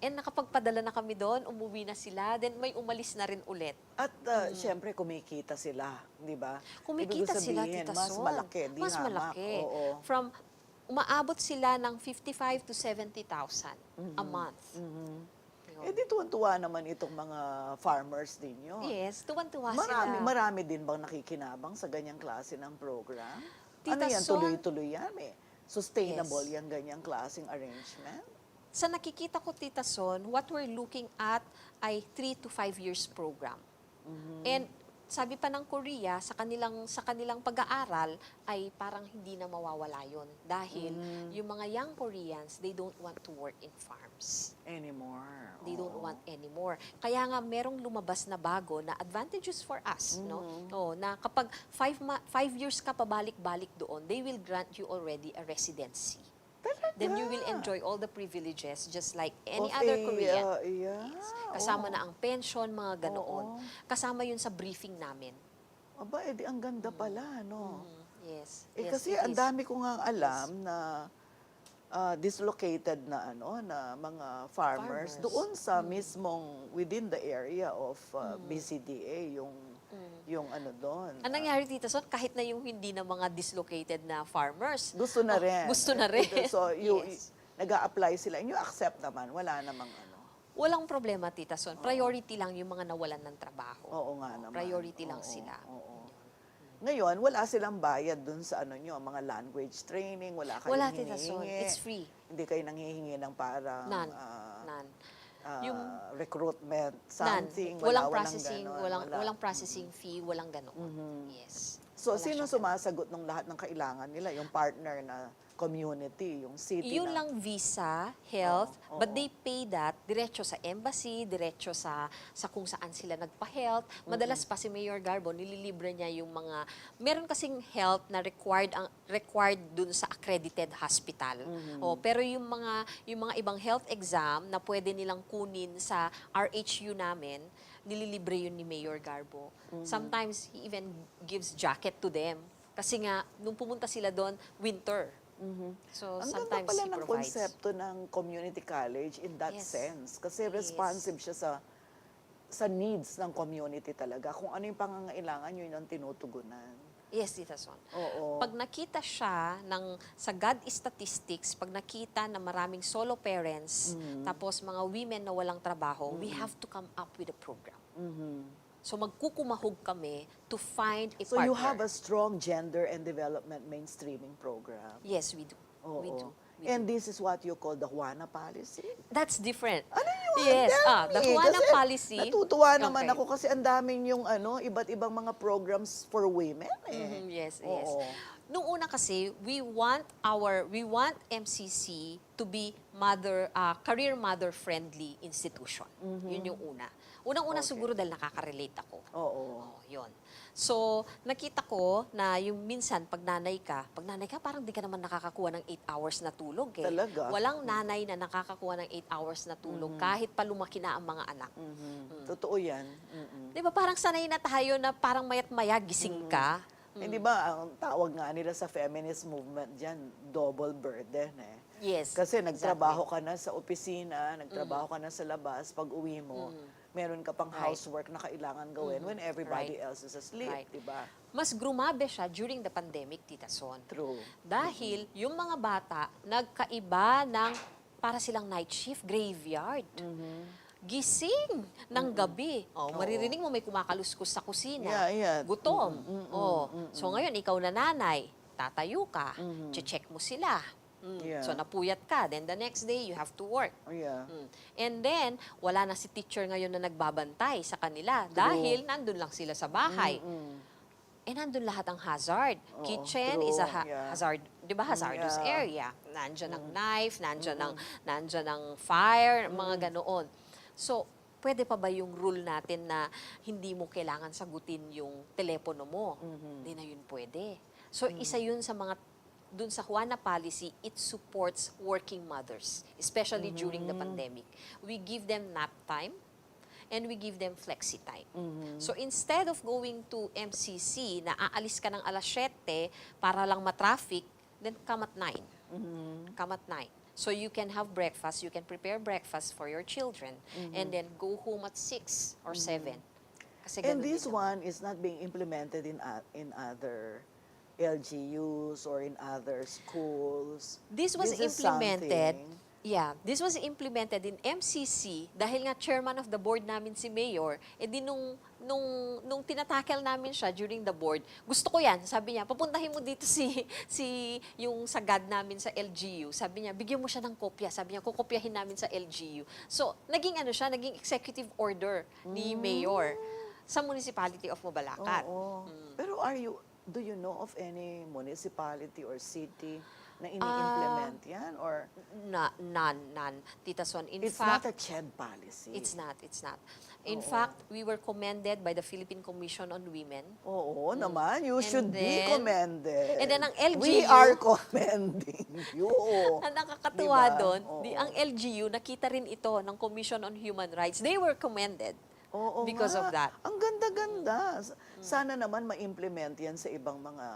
And nakapagpadala na kami doon, umuwi na sila, then may umalis na rin ulit. At syempre, kumikita sila, di ba? Kumikita Ibig sila, sabihin, Tita mas Son. malaki, di Mas hamak. malaki. Oo. From, umaabot sila ng 55 to 70,000 a month. Yun. Eh di tuwan-tuwa naman itong mga farmers din yun. Yes, tuwan-tuwa Marami, sila. marami din bang nakikinabang sa ganyang klase ng program? Tita Ano yan, Son? tuloy-tuloy yan eh. Sustainable Yes. yung ganyang klaseng arrangement? Sa nakikita ko, Tita Son, what we're looking at ay 3 to 5 years program. And sabi pa ng Korea, sa kanilang pag-aaral, ay parang hindi na mawawala yun. Dahil yung mga young Koreans, they don't want to work in farms. Anymore. They don't Oo. want anymore. Kaya nga merong lumabas na bago na advantages for us, no? Oh, na kapag 5 years ka pabalik-balik doon, they will grant you already a residency. Then you will enjoy all the privileges just like any Of other a, Korean. yeah. Kasama oo. na ang pension, mga ganoon. Oo. Kasama yun sa briefing namin. Aba, edi ang ganda pala, no? Yes. Eh yes, kasi it ang is. dami ko nga alam na dislocated na na mga farmers, Farmers. doon sa mismong within the area of BCDA yung ano doon. Ang nangyari, Tita Son, kahit na yung hindi na mga dislocated na farmers, Gusto na rin. gusto na rin. So Yes. nag-a-apply sila. And you accept naman, wala namang ano. Walang problema, Tita Son. Priority lang yung mga nawalan ng trabaho. Oo nga naman. Priority lang Oo, sila. oo. Ngayon, wala silang bayad dun sa ano nyo, mga language training, wala kayong Wala, Tita Son. hinihingi. It's free. Hindi kayo nanghihingi ng parang None. None. Yung recruitment, None. something. Walang processing, ganon, walang processing fee, walang ganoon. Yes. So, Wala sino siyang sumasagot ng lahat ng kailangan nila? Yung partner na community, yung city Yun na... lang visa, health, Oo, but oo. they pay that diretso sa embassy, diretso sa kung saan sila nagpa-health. Madalas pa si Mayor Garbo, nililibre niya yung mga, meron kasing health na required dun sa accredited hospital. Oh, pero yung mga ibang health exam na pwede nilang kunin sa RHU namin, nililibre yun ni Mayor Garbo. Sometimes he even gives jacket to them. Kasi nga, nung pumunta sila doon, winter. So, Ang ganda sometimes pala he ng provides. konsepto ng community college in that Yes. sense. Kasi Yes. responsive siya sa needs ng community talaga. Kung ano yung pangangailangan, yun ang tinutugunan. Yes, Tita Son. Oo. Pag nakita siya sa God Statistics, pag nakita na maraming solo parents, tapos mga women na walang trabaho, we have to come up with a program. So magkukumahog kami to find a So partner. you have a strong gender and development mainstreaming program. Yes, we do. We Oo. do. We And do. this is what you call the Juana policy? That's different. Ano yun? Yes, Ang the dami. Juana Kasi policy. natutuwa naman Okay. ako kasi ang daming yung iba't ibang mga programs for women eh. Mhm, yes, yes. Oo. Nung una kasi, we want MCC to be career mother friendly institution. Yun yung una. Unang-una Okay. siguro dahil nakaka-relate ako. Oo. Oh, yun. So, nakita ko na yung minsan, pag nanay ka, parang di ka naman nakakakuha ng 8 hours na tulog eh. Talaga? Walang nanay na nakakakuha ng 8 hours na tulog kahit pa lumaki na ang mga anak. Totoo yan. Mm-mm. Di ba parang sanay na tayo na parang mayat-maya gising ka? Hindi ba, ang tawag nga nila sa feminist movement dyan, double burden eh. Yes. Kasi nagtrabaho ka na sa opisina, nagtrabaho ka na sa labas, pag uwi mo, meron ka pang Right. housework na kailangan gawin when everybody else is asleep, Right. di ba? Mas grumabe siya during the pandemic, Tita Son. True. Dahil yung mga bata, nagkaiba ng para silang night shift, graveyard. Gising ng gabi. Oh, maririnig mo may kumakaluskos sa kusina. Yeah. Gutom. So ngayon, ikaw na nanay, tatayo ka, check mo sila. Yeah. So napuyat ka, then the next day, you have to work. Yeah. And then, wala na si teacher ngayon na nagbabantay sa kanila dahil nandun lang sila sa bahay. Eh, nandun lahat ang hazard. Oo, Kitchen true, is a yeah. hazard, di ba, hazardous Yeah. area. Nandyan ang knife, nandyan ang fire, mga ganoon. So, pwede pa ba yung rule natin na hindi mo kailangan sagutin yung telepono mo? Hindi na yun pwede. So, isa yun sa mga dun sa Juana policy, it supports working mothers, especially during the pandemic. We give them nap time and we give them flexi time. So instead of going to MCC na aalis ka ng alas 7 para lang matraffic, then come at 9. Come at 9. So you can have breakfast, you can prepare breakfast for your children, and then go home at 6 or 7. Kasi And ganun this din one is not being implemented in other LGUs or in other schools. This was This is implemented, something. this was implemented in MCC dahil nga chairman of the board namin si Mayor, di nung tinatakel namin siya during the board, gusto ko yan, sabi niya, papuntahin mo dito yung sagad namin sa LGU. Sabi niya, bigyan mo siya ng kopya. Sabi niya, kukopyahin namin sa LGU. So, naging executive order ni Mayor sa Municipality of Mabalacat. Oo. Pero do you know of any municipality or city na ini-implement yan? Or None. Tita Son, in it's fact, not a CHED policy? It's not. In fact, we were commended by the Philippine Commission on Women. Oo naman, you And should be then- commended. and then ang We LGU are commending you. Ang nakakatuwa Diba? doon, Oo. ang LGU, nakita rin ito ng Commission on Human Rights. They were commended Oo because nga. of that. Ang ganda-ganda. Sana naman ma-implement yan sa ibang mga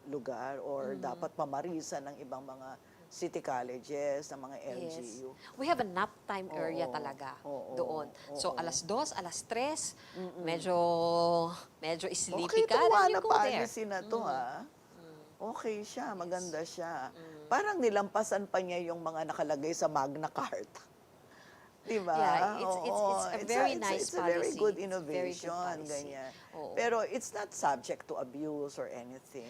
lugar or dapat pamarisan ng ibang mga city colleges, ng mga LGU. We have a nap time area Oo. talaga Oo. doon. So, Oo. alas 2, alas 3, medyo sleepy Okay, ka, ito then you na go there. policy na to Okay siya, maganda siya. Parang nilampasan pa niya yung mga nakalagay sa Magna Carta. Di ba? Yeah, it's Oo. a very nice It's a very policy. good It's a very good innovation, policy. ganyan. Oo. Pero it's not subject to abuse or anything.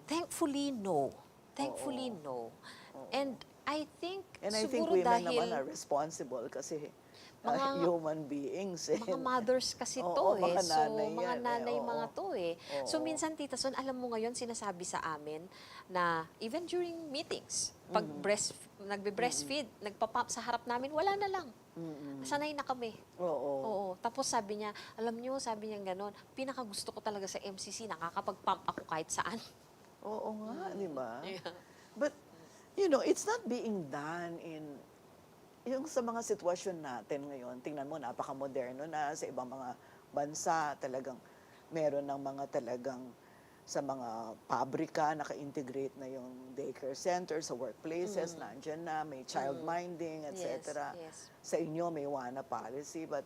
Thankfully, no. Thankfully, no. And I think, And I think siguro women dahil naman are responsible kasi Mga- human beings. mga mothers kasi to Oo, mga So, nanay mga yan nanay oo. mga to So, Oo. minsan, Tita Son, alam mo ngayon, sinasabi sa amin na even during meetings, pag nagbe-breastfeed, nagpapump sa harap namin, wala na lang. Sanay na kami. Oo. Oo. Tapos sabi niya, alam niyo, sabi niya gano'n, pinakagusto ko talaga sa MCC, nakakapag-pump ako kahit saan. Oo nga, di ba? Yeah. But, it's not being done yung sa mga sitwasyon natin ngayon. Tingnan mo, napaka-moderno na sa ibang mga bansa. Talagang meron ng mga talagang sa mga pabrika, naka-integrate na yung daycare center sa workplaces, nandyan na, may child minding, etc. Yes. Sa inyo, may WANA policy, but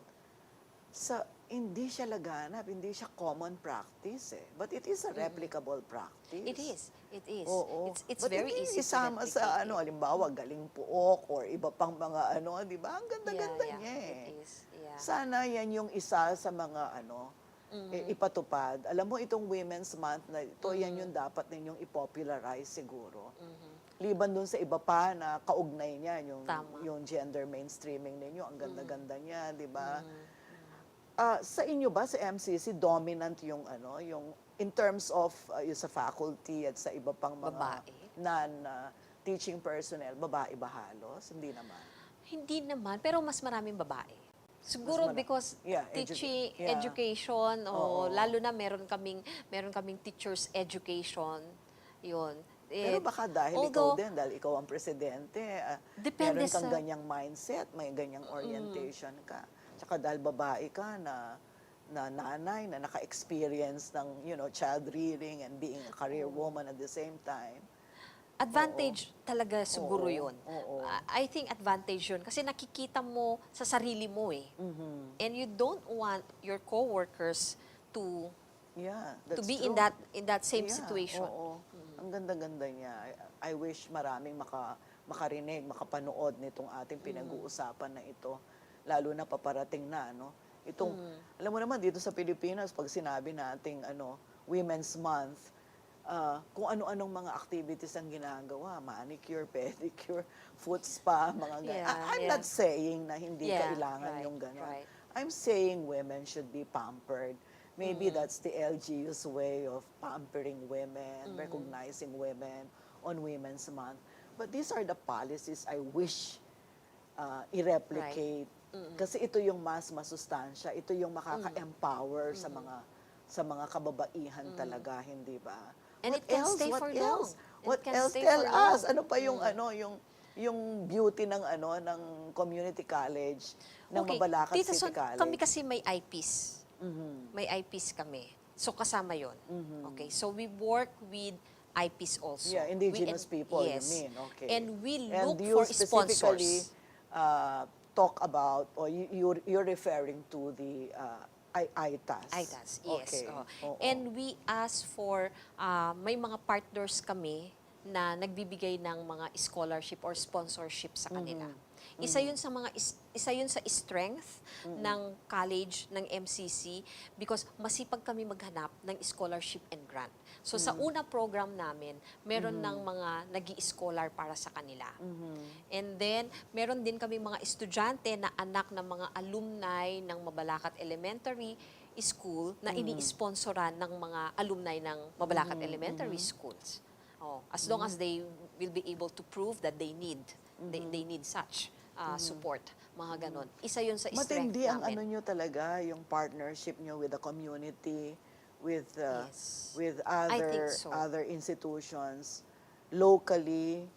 hindi siya laganap, hindi siya common practice eh. But it is a replicable practice. It is. It is. Oo. It's But very hindi easy to isama replicate sa it. halimbawa, galing puok or iba pang mga di ba? Ang ganda-ganda Yeah, niya eh. It is. Yeah. Sana yan yung isa sa mga ipatupad. Alam mo, itong Women's Month na ito, yan yung dapat ninyong i-popularize siguro. Liban dun sa iba pa na kaugnay niya, Tama. yung gender mainstreaming ninyo, ang ganda-ganda niya, di ba? Sa inyo ba, sa MCC, dominant yung yung in terms of yung sa faculty at sa iba pang mga Babae? non-teaching personnel, babae ba halos? Hindi naman. Hindi naman, pero mas maraming babae. Siguro because Yeah, teaching yeah. education Oo. lalo na meron kaming teachers education. 'Yun. Pero baka dahil ikaw din, dahil ikaw ang presidente, Depende meron kang sa- ganyang mindset, may ganyang orientation ka. Tsaka dahil babae ka na nanay na naka-experience ng, child rearing and being a career woman at the same time. Advantage talaga siguro Oo, 'yun. oo. I think advantage 'yun kasi nakikita mo sa sarili mo eh. And you don't want your coworkers to Yeah, to that's be true. in that same Yeah, situation. Oo. Ang ganda-ganda niya. I wish maraming makarinig, makapanood nitong ating pinag-uusapan na ito. Lalo na paparating na, Itong, alam mo naman, dito sa Pilipinas, pag sinabi nating, Women's Month, kung ano-anong mga activities ang ginagawa, manicure, pedicure, foot spa, mga ganyan. Yeah, I'm yeah. not saying na hindi Yeah, kailangan right, yung gano'n. right. I'm saying women should be pampered. Maybe that's the LGU's way of pampering women, recognizing women on Women's Month. But these are the policies I wish i-replicate. Kasi ito yung mas masustansya, ito yung makaka-empower sa mga kababaihan talaga, hindi ba? And it can stay for long. What It can else? stay Tell for us. long. Ano pa yung yung beauty ng community college ng Mabalacat Tita City Son, College? kami kasi may eyepiece. May eyepiece kami. So, kasama yon. Okay, so we work with eyepiece also. Yeah, indigenous people, yes. you mean. Okay. And we And look you for specifically sponsors. talk about, or you're referring to the ITAS. ITAS, yes. Okay. Oo. And we ask for, may mga partners kami na nagbibigay ng mga scholarship or sponsorship sa kanila. Isa yun sa strength ng college ng MCC because masipag kami maghanap ng scholarship and grant. So sa una program namin, meron ng mga nag-i-scholar para sa kanila. And then meron din kami mga estudyante na anak ng mga alumni ng Mabalacat Elementary School na ini-sponsoran ng mga alumni ng Mabalacat Elementary Schools. As long as they will be able to prove that they need such support, mga ganon. Isa yun sa strength Matindi ang namin. nyo talaga, yung partnership nyo with the community, with Yes. with I think so. other institutions locally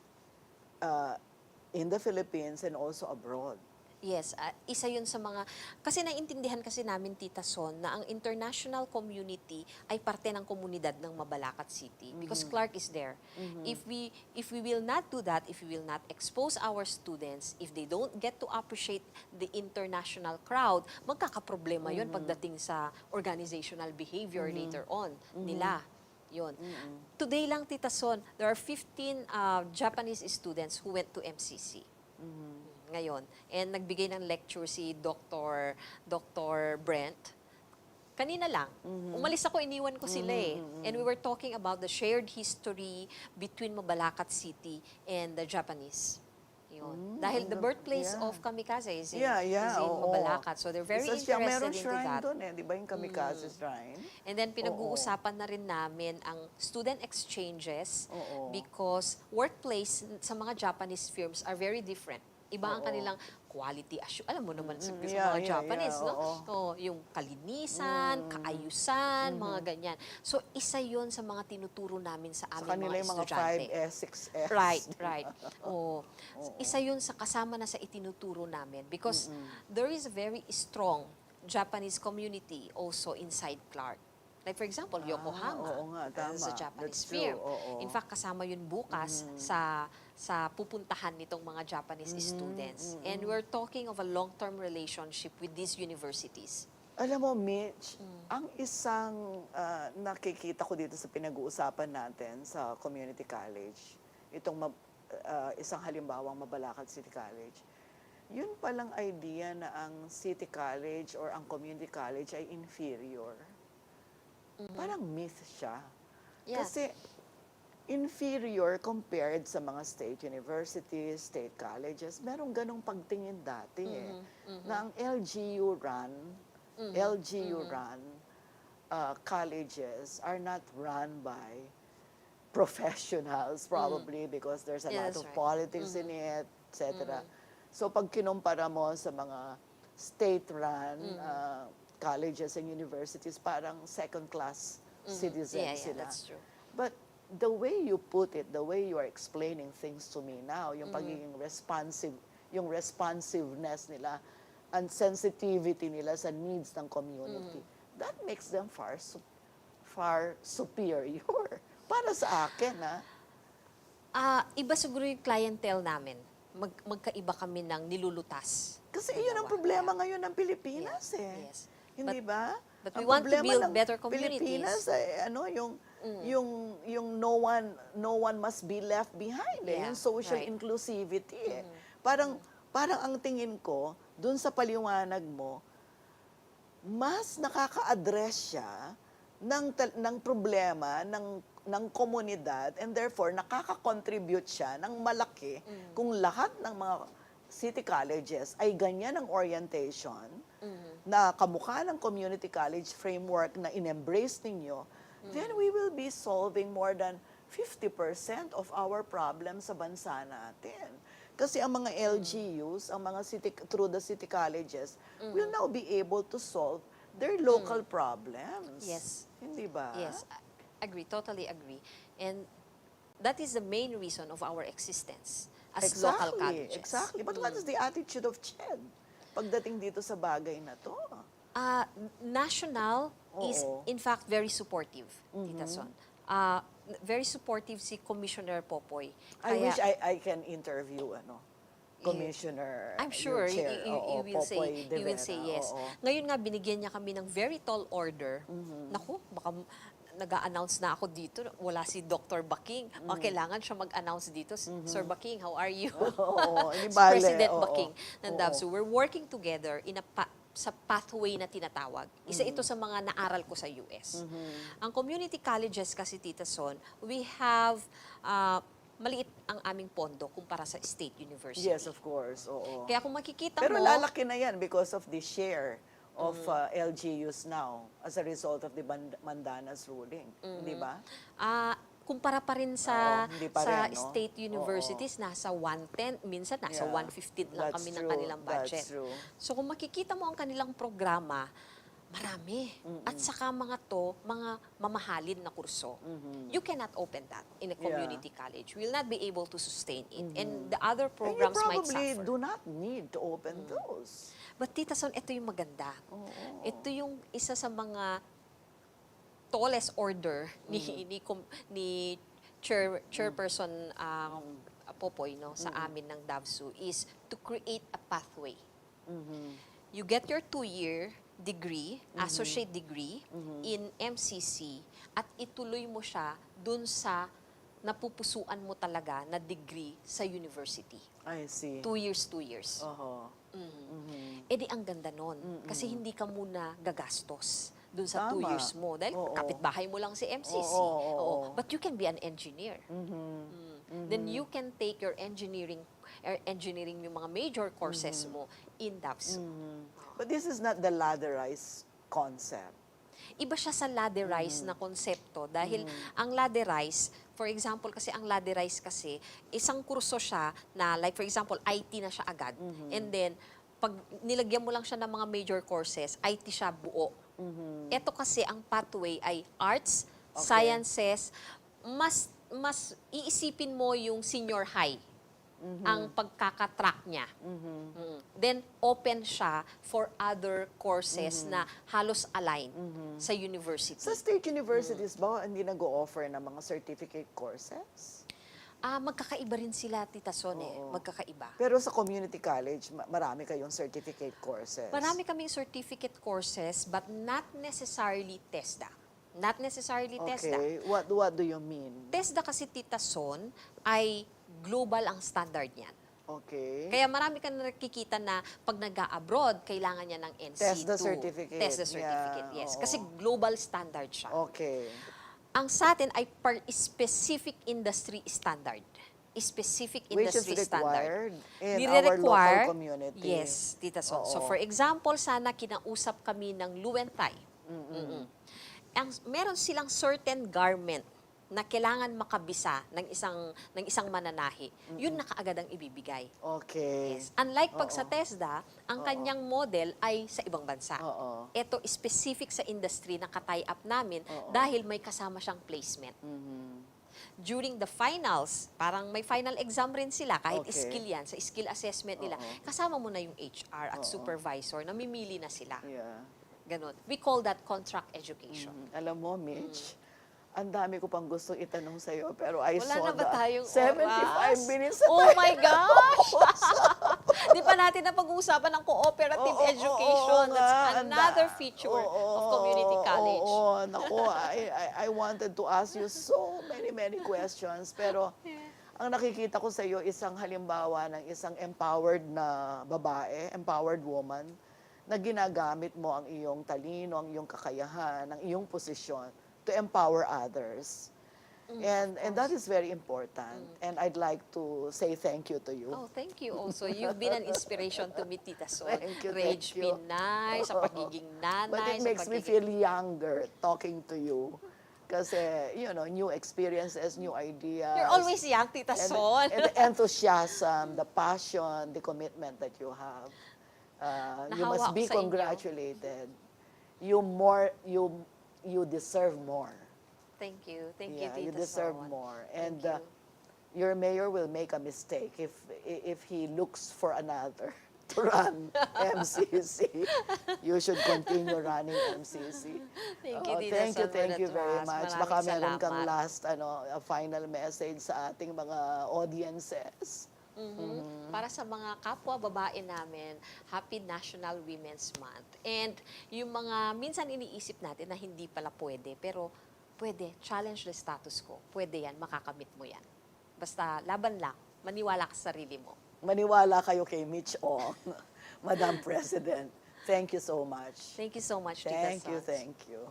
in the Philippines and also abroad. Yes, isa yun sa mga, kasi naiintindihan kasi namin, Tita Son, na ang international community ay parte ng komunidad ng Mabalacat City because Clark is there. If we will not do that, if we will not expose our students, if they don't get to appreciate the international crowd, magkakaproblema yun pagdating sa organizational behavior later on nila. Yun. Today lang, Tita Son, there are 15 Japanese students who went to MCC. Ngayon. And nagbigay ng lecture si Dr. Brent. Kanina lang. Umalis ako, iniwan ko sila eh. And we were talking about the shared history between Mabalacat City and the Japanese. Yun. Dahil the birthplace yeah. of Kamikaze is in, Oo. Mabalacat. So they're very Isa siya, interested meron into shrine that. doon di ba yung Kamikaze Shrine? And then pinag-uusapan na rin namin ang student exchanges Oo. because workplace sa mga Japanese firms are very different. Iba ang kanilang quality assurance. Alam mo naman sa mga Japanese, no? Oh, yung kalinisan, kaayusan, mga ganyan. So, isa yon sa mga tinuturo namin sa Sa aming kanila mga yung mga estudyante. 5S, 6S. Right. Oh, isa yun sa kasama na sa itinuturo namin because there is a very strong Japanese community also inside Clark. Like for example, Yokohama. Oo nga, tama. Is a Japanese That's true, firm. oo. In fact, kasama yun bukas sa pupuntahan nitong mga Japanese students. And we're talking of a long-term relationship with these universities. Alam mo, Mitch, ang isang nakikita ko dito sa pinag-uusapan natin sa community college, itong isang halimbawang Mabalacat City College, yun palang idea na ang city college or ang community college ay inferior. parang myth siya. Yeah. Kasi inferior compared sa mga state universities, state colleges. Merong ganong pagtingin dati na ang LGU run colleges are not run by professionals probably because there's a Yeah, lot that's of right. politics in it, etc. So pag kinumpara mo sa mga state-run colleges and universities, parang second-class citizens Yeah, sila. that's true. But the way you put it, the way you are explaining things to me now, yung pagiging responsive, yung responsiveness nila, and sensitivity nila sa needs ng community, that makes them far superior. Para sa akin, Iba siguro yung clientele namin. Magkaiba kami ng nilulutas. Kasi iyon ang problema ngayon ng Pilipinas Yes. Hindi ba? but we Ang want to problema build ng better communities. Pilipinas yung no one must be left behind Yeah, yung social right. inclusivity Parang ang tingin ko dun sa paliwanag mo, mas nakaka-address siya ng problema ng komunidad, and therefore nakaka-contribute siya ng malaki kung lahat ng mga city colleges ay ganyan ang orientation na kamukha ng community college framework na in-embrace ninyo, then we will be solving more than 50% of our problems sa bansa natin. Kasi ang mga LGUs, ang mga through the city colleges, will now be able to solve their local problems. Yes. Hindi ba? Yes, agree, totally agree. And that is the main reason of our existence as local colleges. Exactly. But what is the attitude of CHED pagdating dito sa bagay na to? National is Oo. in fact very supportive, Tita Son. Very supportive si Commissioner Popoy. I wish I can interview Commissioner. I'm sure your chair. you will say Popoy De you will Vera. say yes. Oo. Ngayon nga binigyan niya kami ng very tall order. Naku, baka nag-a-announce na ako dito, wala si Dr. Baking. Kailangan siya mag-announce dito. Sir Baking, how are you? Oo, Si bale, President oo. Baking ng Oo. DAVSU. We're working together in sa pathway na tinatawag. Isa ito sa mga naaral ko sa US. Ang community colleges kasi, Tita Son, we have maliit ang aming pondo kumpara sa state university. Yes, of course. Oo. Kaya kung makikita Pero mo, lalaki na yan because of the share of LGUs now as a result of the Mandanas ruling. Di ba? kumpara pa rin sa Oo, hindi pa sa rin, no? state universities, nasa 110, minsan nasa Yeah. 115 lang That's kami ng true. kanilang budget. That's true. So kung makikita mo ang kanilang programa, marami. At saka mga mamahalin na kurso. You cannot open that in a community college. We will not be able to sustain it. And the other And you programs might probably suffer. do not need to open those. But Tita Son, ito yung maganda. Ito yung isa sa mga tallest order ni chairperson Popoy sa amin ng DAVSU is to create a pathway. You get your 2-year degree, associate degree in MCC at ituloy mo siya dun sa napupusuan mo talaga na degree sa university. I see. 2 years, 2 years. Oho. Eh di ang ganda nun. Kasi hindi ka muna gagastos dun sa 2 Tama. years mo. Dahil Oo. kapitbahay mo lang si MCC. Oo. But you can be an engineer. Then you can take your engineering yung mga major courses mo in DAVSU. But this is not the ladderized concept. Iba siya sa ladderized na konsepto dahil ang ladderized, for example kasi ang ladderized kasi isang kurso siya na like for example IT na siya agad and then pag nilagyan mo lang siya ng mga major courses, IT siya buo. Ito kasi ang pathway ay arts, sciences, mas iisipin mo yung senior high ang pagkakatrack niya. Then, open siya for other courses na halos align sa university. Sa state universities ba, hindi nag-o-offer ng mga certificate courses? Magkakaiba rin sila, Tita Son, magkakaiba. Pero sa community college, marami kayong certificate courses. Marami kaming certificate courses but not necessarily TESDA. Not necessarily TESDA. Okay, what do you mean? TESDA kasi, Tita Son, ay global ang standard niyan. Okay. Kaya marami kang nakikita na pag nag-abroad, kailangan niya ng NC2. Test the certificate. Test the certificate, Yeah, yes. oo. Kasi global standard siya. Okay. Ang sa atin ay per specific industry standard. Specific Which is industry standard. required in our Nire-require, local community. yes, Tita Son. So Oo. for example, sana kinausap kami ng Luwentay. Meron silang certain garment na kailangan makabisa ng isang mananahi. Yun na kaagad ang ibibigay. Okay. Yes. Unlike pag Oo. sa TESDA, ang kanyang model ay sa ibang bansa. Oo. Ito specific sa industry na tie up namin Oo. dahil may kasama siyang placement. During the finals, parang may final exam rin sila, kahit Okay. skill yan, sa skill assessment nila, Oo. kasama mo na yung HR at Oo. supervisor, namimili na sila. Yeah. Ganon. We call that contract education. Alam mo, Mitch, ang dami ko pang gusto itanong sa'yo, pero I Wala saw na ba the tayong 75 oras? minutes na Oh tayo. my gosh! Di pa natin na pag-uusapan ng cooperative Oo, education. oo That's nga, another feature of community college. Oo, naku, I wanted to ask you so many questions, pero ang nakikita ko sa iyo isang halimbawa ng isang empowered na babae, empowered woman, na ginagamit mo ang iyong talino, ang iyong kakayahan, ang iyong posisyon to empower others. And that is very important. And I'd like to say thank you to you. Oh, thank you also. You've been an inspiration to me, Tita Sol. Thank you, Rage thank you. Pinay, sa pagiging nanay, But it sa makes me pagiging... feel younger talking to you. Kasi, you know, new experiences, new ideas. You're always young, Tita Sol. And the enthusiasm, the passion, the commitment that you have. You Nahawa must ako be sa inyo. congratulated. You deserve more. Thank you. Thank you, Yeah, Tita you deserve Sol. more. Thank And you. your mayor will make a mistake if he looks for another to run MCC. You should continue running MCC. Thank you, Oo, Tita thank you, Sol, thank for you the very trust. much. Maraming Baka meron kang salamat. last a final message sa ating mga audiences. Para sa mga kapwa babae namin, Happy National Women's Month. And yung mga minsan iniisip natin na hindi pala pwede, pero pwede, challenge the status quo. Pwede yan, makakamit mo yan. Basta laban lang, maniwala ka sa sarili mo. Maniwala kayo kay Mitch Ong, Madam President. Thank you so much. Thank you so much, Tita Thank you, Sons. thank you.